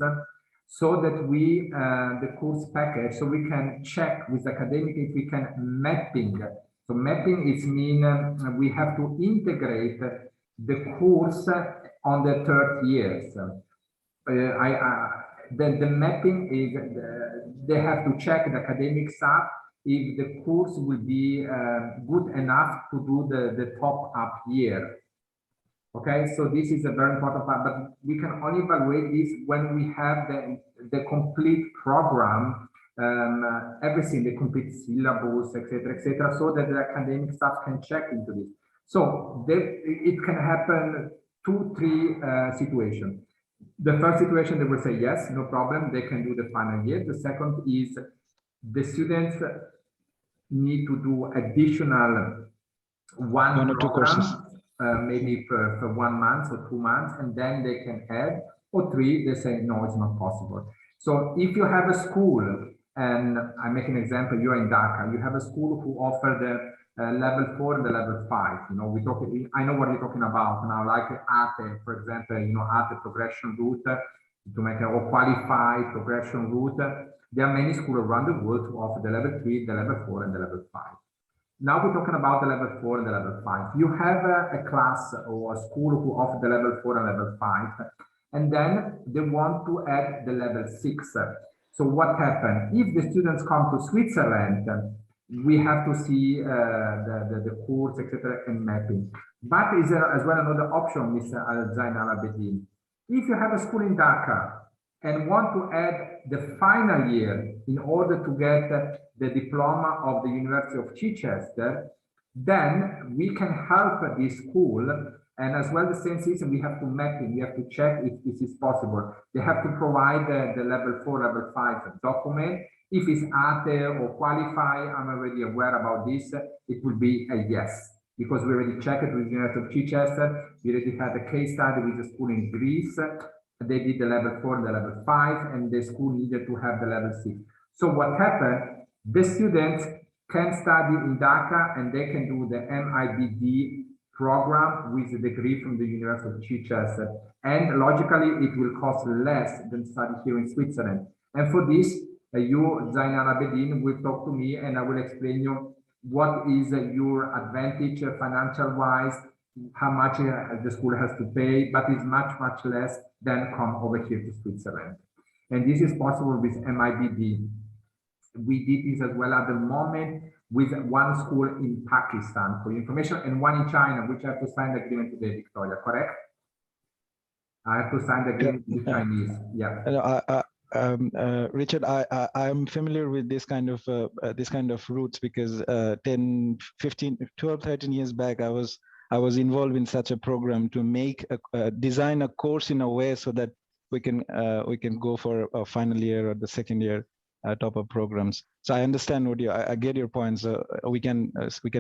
so that we, the course package, so we can check with academic if we can mapping. So mapping is mean we have to integrate the course on the third years. The mapping is, they have to check the academic staff if the course will be good enough to do the top up year. Okay, so this is a very important part, but we can only evaluate this when we have the complete program, everything, the complete syllabus, etc., so that the academic staff can check into this. So it can happen 2-3 situations. The first situation, they will say, yes, no problem, they can do the final year. The second is the students need to do additional one or 2 courses. Maybe for 1 month or 2 months, and then they can add, or 3, they say, no, it's not possible. So if you have a school, and I make an example, you're in Dhaka, you have a school who offer the level 4 and the level 5, you know, I know what you're talking about now, like ATE, for example, you know, ATE progression route, to make a or qualified progression route. There are many schools around the world who offer the level 3, the level 4, and the level 5. Now we're talking about the level 4 and the level 5. You have a class or a school who offer the level 4 and level 5, and then they want to add the level 6. So what happened? If the students come to Switzerland, we have to see the course, etc., and mapping. But is there as well another option, Mr. Zainal Abedin? If you have a school in Dhaka and want to add the final year in order to get the diploma of the University of Chichester, then we can help this school, and as well the same system, we have to map it, we have to check if this is possible. They have to provide the level 4, level 5 document. If it's ATE or qualify, I'm already aware about this, it will be a yes, because we already checked it with the University of Chichester. We already had a case study with a school in Greece. They did the level 4 and the level 5, and the school needed to have the level 6. So what happened? The students can study in Dhaka and they can do the MIBD program with a degree from the University of Chichester. And logically, it will cost less than study here in Switzerland. And for this, you, Zainal Abedin, will talk to me and I will explain you what is your advantage financial-wise, how much the school has to pay, but it's much, much less than come over here to Switzerland. And this is possible with MIBD. We did this as well at the moment with one school in Pakistan for information and one in China, which I have to sign the agreement today, Victoria, correct? I have to sign the agreement with Chinese, yeah. Richard, I'm familiar with this kind of routes because 10, 15, 12, 13 years back, I was involved in such a program to make design a course in a way so that we can go for a final year or the second year top-up programs. So I understand what I get your points. We can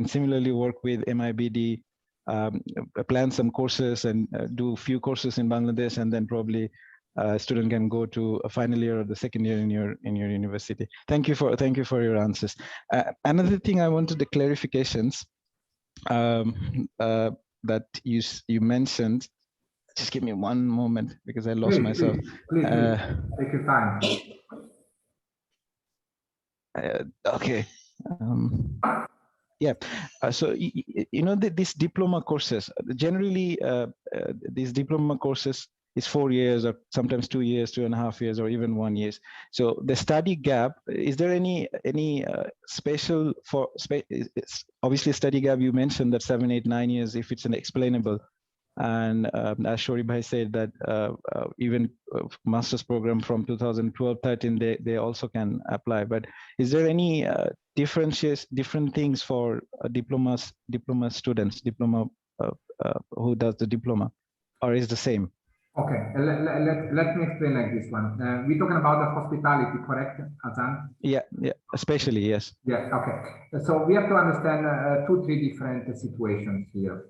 similarly work with MIBD plan some courses and do few courses in Bangladesh, and then probably a student can go to a final year or the second year in your university. Thank you for your answers. Another thing I wanted the clarifications that you mentioned. Just give me one moment because I lost myself. Please. Take your time. Okay. Yeah. So you know these diploma courses generally these diploma courses is 4 years or sometimes 2 years, 2.5 years, or even 1 year. So the study gap, is there any special for obviously study gap? You mentioned that 7, 8, 9 years if it's unexplainable. And as Shori Bhai said that even master's program from 2012-13 they also can apply. But is there any different things for diploma students, who does the diploma, or is the same? Okay, let me explain like this one. We're talking about the hospitality, correct, Azan? Yeah, especially, yes. Yeah, okay. So we have to understand 2-3 different situations here.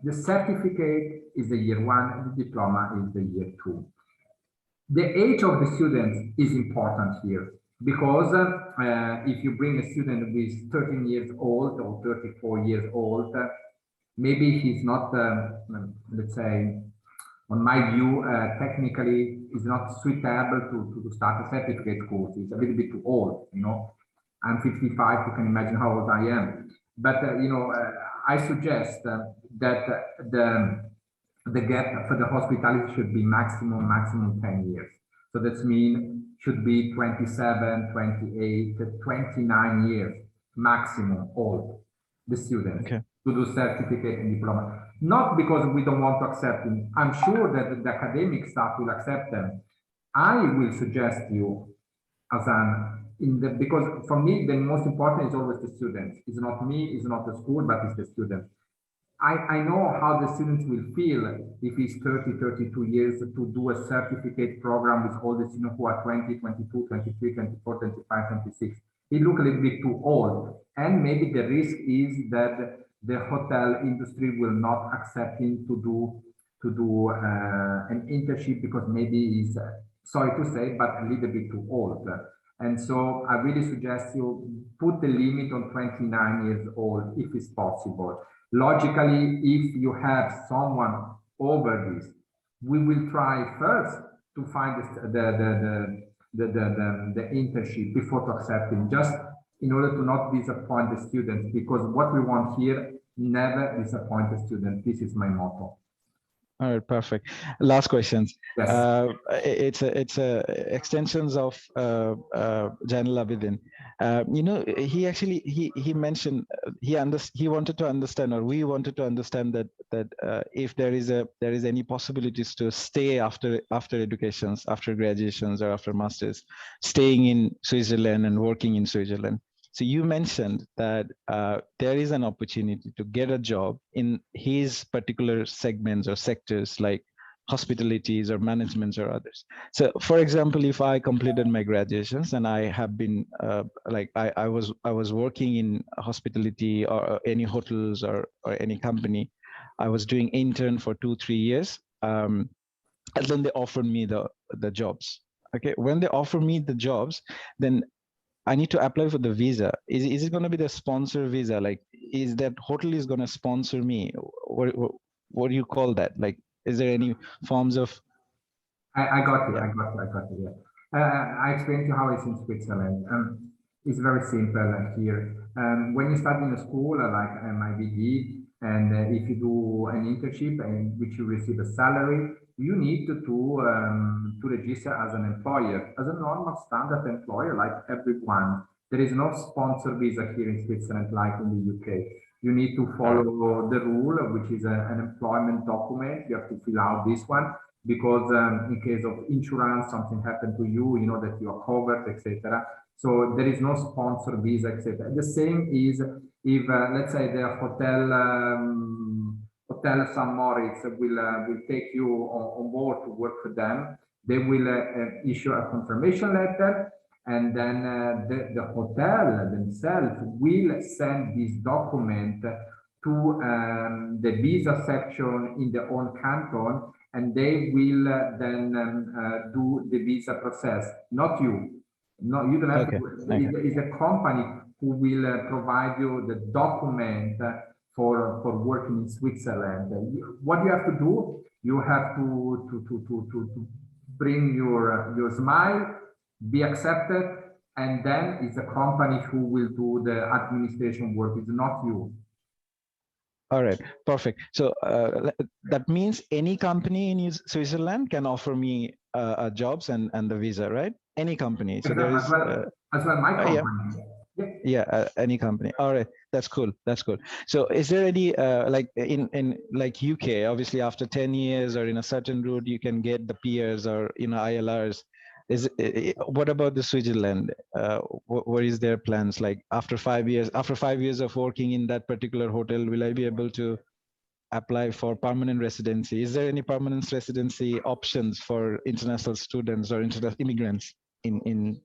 The certificate is the year 1, the diploma is the year 2. The age of the students is important here because if you bring a student who is 13 years old or 34 years old, maybe he's not, let's say, on my view, technically is not suitable to start a certificate course. It's a little bit too old, you know. I'm 55, you can imagine how old I am. But, you know, I suggest that the gap for the hospitality should be maximum 10 years. So that means should be 27, 28, 29 years maximum old, the students. Okay. To do certificate and diploma. Not because we don't want to accept them. I'm sure that the academic staff will accept them. I will suggest you, Azan, because for me, the most important is always the students. It's not me, it's not the school, but it's the students. I know how the students will feel if it's 30, 32 years to do a certificate program with all the students who are 20, 22, 23, 24, 25, 26. It looks a little bit too old. And maybe the risk is that the hotel industry will not accept him to do an internship because maybe he's, sorry to say, but a little bit too old. And so I really suggest you put the limit on 29 years old if it's possible. Logically, if you have someone over this, we will try first to find the internship before to accept him, just in order to not disappoint the students, because what we want here, never disappoint the student. This is my motto. All right, perfect. Last questions. Yes. It's extensions of Jainal Abidin. You know, he mentioned he wanted to understand, or we wanted to understand that if there is any possibilities to stay after educations, after graduations, or after masters, staying in Switzerland and working in Switzerland. So you mentioned that there is an opportunity to get a job in his particular segments or sectors like hospitalities or managements or others. So for example, if I completed my graduations and I have been like I was working in hospitality or any hotels or any company, I was doing intern for 2-3 years, and then they offered me the jobs. Okay, when they offer me the jobs, then I need to apply for the visa. Is it going to be the sponsor visa? Like, is that hotel is going to sponsor me? What do you call that? Like, is there any forms of? I got you. Yeah. I got you. Yeah. I explained to you how it's in Switzerland. It's very simple here. When you start in a school like MIBD, and if you do an internship in which you receive a salary, you need to register as an employer, as a normal standard employer like everyone. There is no sponsor visa here in Switzerland like in the UK. You need to follow the rule, which is an employment document. You have to fill out this one because in case of insurance, something happened to you, you know that you are covered, etc. So there is no sponsor visa, etc. The same is if, let's say, the Hotel St. Moritz will take you on board to work for them. They will issue a confirmation letter, and then the hotel themselves will send this document to the visa section in their own canton, and they will then do the visa process, not you. No, you don't have Okay. to. It's a company who will provide you the document for working in Switzerland. What you have to do, you have to bring your smile, be accepted, and then it's a company who will do the administration work. It's not you. All right, perfect. So that means any company in Switzerland can offer me jobs and the visa, right? Any company. So there is as well my company. Yeah, any company. All right, that's cool. That's cool. So is there any like in like UK, obviously after 10 years or in a certain route, you can get the peers or ILRs. What about the Switzerland? What is their plans? Like after 5 years, of working in that particular hotel, will I be able to apply for permanent residency? Is there any permanent residency options for international students or international immigrants in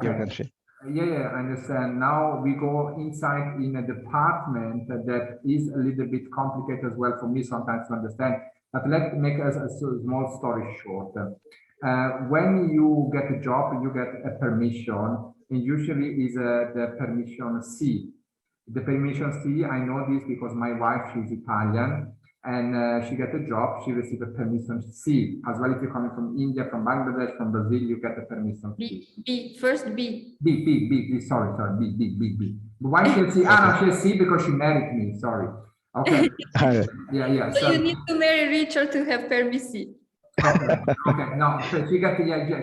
your country? Yeah, I understand. Now we go inside in a department that is a little bit complicated as well for me sometimes to understand. But let's make a small story short. When you get a job, you get a permission, and usually is the permission C. The permission C, I know this because my wife, she's Italian, and she got a job, she received a permission C. As well, if you're coming from India, from Bangladesh, from Brazil, you get a permission C. First B. B, sorry, B. Why she C? No, she C because she married me, sorry. Okay. Yeah. So you need to marry Richard to have permission C. Okay, no, so she got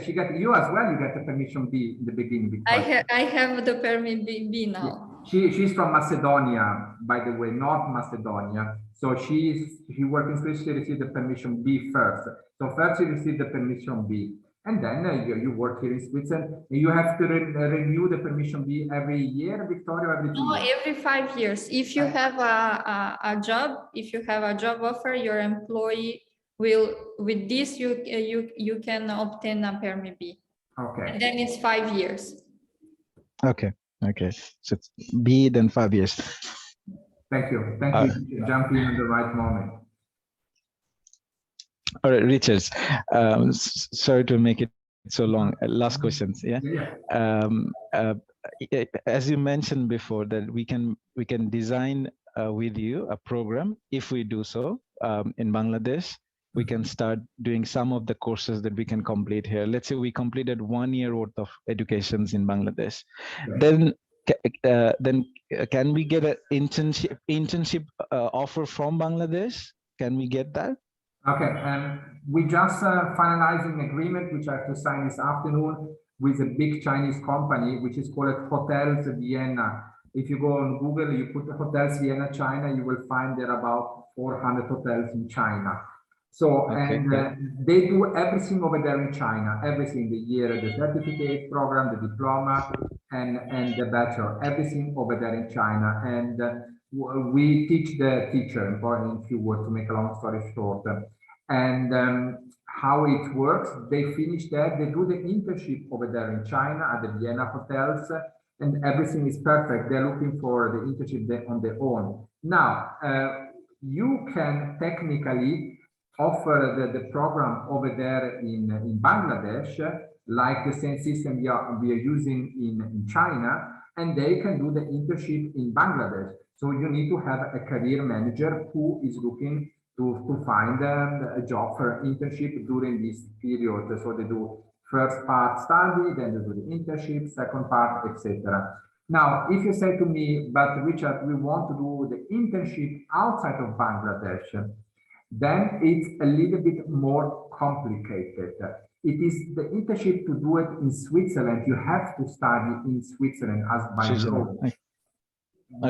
she got you as well. You got the permission B in the beginning. I have the permit B now. Yeah. She's from Macedonia, by the way, North Macedonia. So she worked in Swiss. She received the permission B first. So first she received the permission B, and then you work here in Switzerland. And you have to renew the permission B every year, Victoria, every 2 years? No, every 5 years. If you have a job, if you have a job offer, your employee will, with this, you can obtain a permit B. Okay. And then it's 5 years. Okay. So it's B, then 5 years. Thank you. Thank you. Jumping in at the right moment. All right, Richard. Sorry to make it so long. Last questions. Yeah. As you mentioned before, that we can design with you a program. If we do so in Bangladesh, we can start doing some of the courses that we can complete here. Let's say we completed 1 year worth of educations in Bangladesh. Then can we get an internship offer from Bangladesh? Can we get that? Okay, we just finalizing an agreement which I have to sign this afternoon with a big Chinese company which is called Hotels Vienna. If you go on Google, you put Hotels Vienna China, you will find there are about 400 hotels in China. So, they do everything over there in China, everything, the certificate program, the diploma, and the bachelor, everything over there in China. And we teach the teacher, important, if you were to make a long story short. And how it works, they finish that, they do the internship over there in China at the Vienna hotels, and everything is perfect. They're looking for the internship on their own. Now, you can technically offer the program over there in Bangladesh, like the same system we are using in China, and they can do the internship in Bangladesh. So you need to have a career manager who is looking to find a job for internship during this period. So they do first part study, then they do the internship, second part, etc. Now, if you say to me, but Richard, we want to do the internship outside of Bangladesh, then it's a little bit more complicated. It is the internship to do it in Switzerland. You have to study in Switzerland as by law.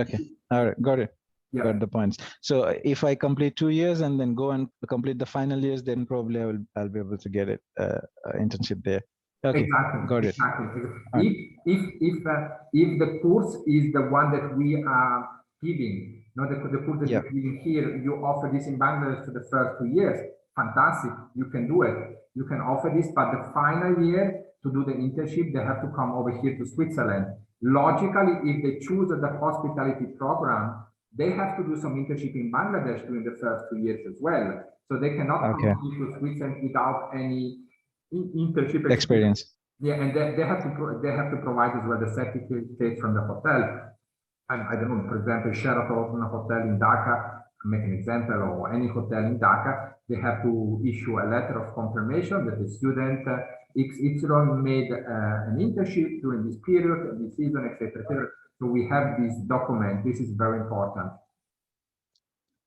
Okay, all right, got it. Yeah. Got the points. So if I complete 2 years and then go and complete the final years, then probably I'll be able to get it internship there. Okay, exactly. Got it. Exactly. If the course is the one that we are giving, not the course that you're giving here, you offer this in Bangladesh for the first 2 years. Fantastic, you can do it. you can offer this, but the final year to do the internship, they have to come over here to Switzerland. Logically, if they choose the hospitality program, they have to do some internship in Bangladesh during the first 2 years as well. So they cannot come here to Switzerland without any internship experience. Yeah, and they have to provide as well the certificate from the hotel. And I don't know, for example, Sheraton Hotel in Dhaka, to make an example, or any hotel in Dhaka, they have to issue a letter of confirmation that the student XY made an internship during this period, this season, etc. So we have this document. This is very important.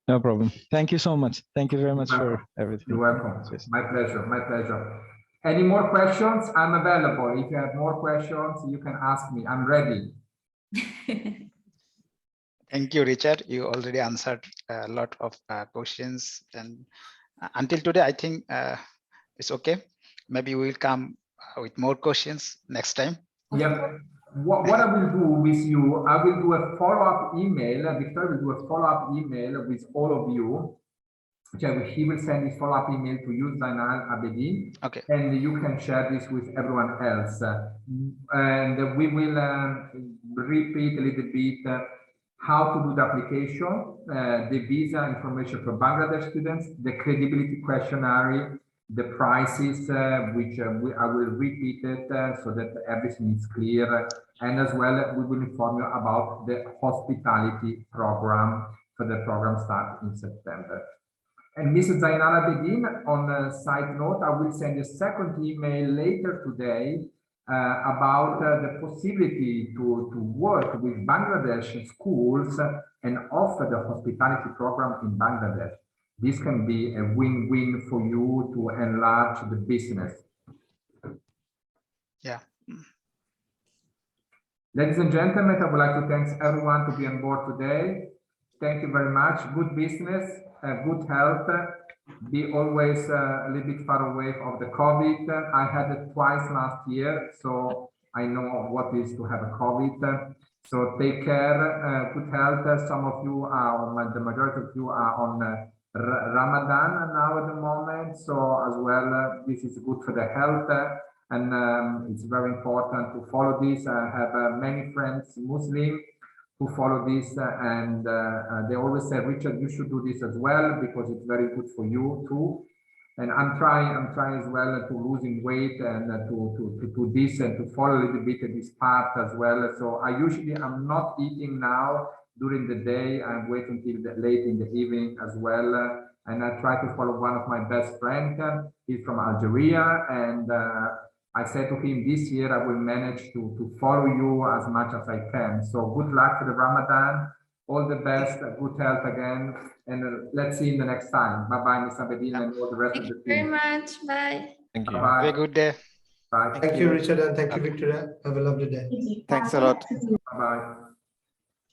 No problem. Thank you so much. Thank you very much for everything. You're welcome. My pleasure. My pleasure. Any more questions? I'm available. If you have more questions, you can ask me. I'm ready. Thank you, Richard. You already answered a lot of questions, and until today, I think it's okay. Maybe we will come with more questions next time. Yep. What I will do with you, I will do a follow-up email. Victor will do a follow-up email with all of you. He will send this follow-up email to you, Zainal Abedin. Okay. And you can share this with everyone else. And we will repeat a little bit how to do the application, the visa information for Bangladesh students, the credibility questionnaire, the prices, which I will repeat it so that everything is clear. And as well, we will inform you about the hospitality program for the program start in September. And Mrs. Zainal Abedin, on a side note, I will send a second email later today about the possibility to work with Bangladesh schools and offer the hospitality program in Bangladesh. This can be a win-win for you to enlarge the business. Yeah. Ladies and gentlemen, I would like to thank everyone to be on board today. Thank you very much. Good business, good health. Be always a little bit far away of the COVID. I had it twice last year, so I know what it is to have a COVID. So take care, good health. Some of you are, the majority of you are on Ramadan now at the moment. So as well, this is good for the health. And it's very important to follow this. I have many friends, Muslim, who follow this, and they always say, Richard, you should do this as well because it's very good for you too. And I'm trying as well to losing weight and to do this and to follow a little bit of this path as well. So I'm not eating now during the day. I'm waiting till late in the evening as well. And I try to follow one of my best friends. He's from Algeria, and I said to him, this year I will manage to follow you as much as I can. So good luck for the Ramadan. All the best, good health again. And let's see you in the next time. Bye-bye, Ms. Abedin, and all the rest of the team. Thank you very much. Bye. Thank you. Bye-bye. Have a good day. Bye. Thank you, Richard, and thank you, Victoria. Have a lovely day. Thanks a lot. Bye-bye.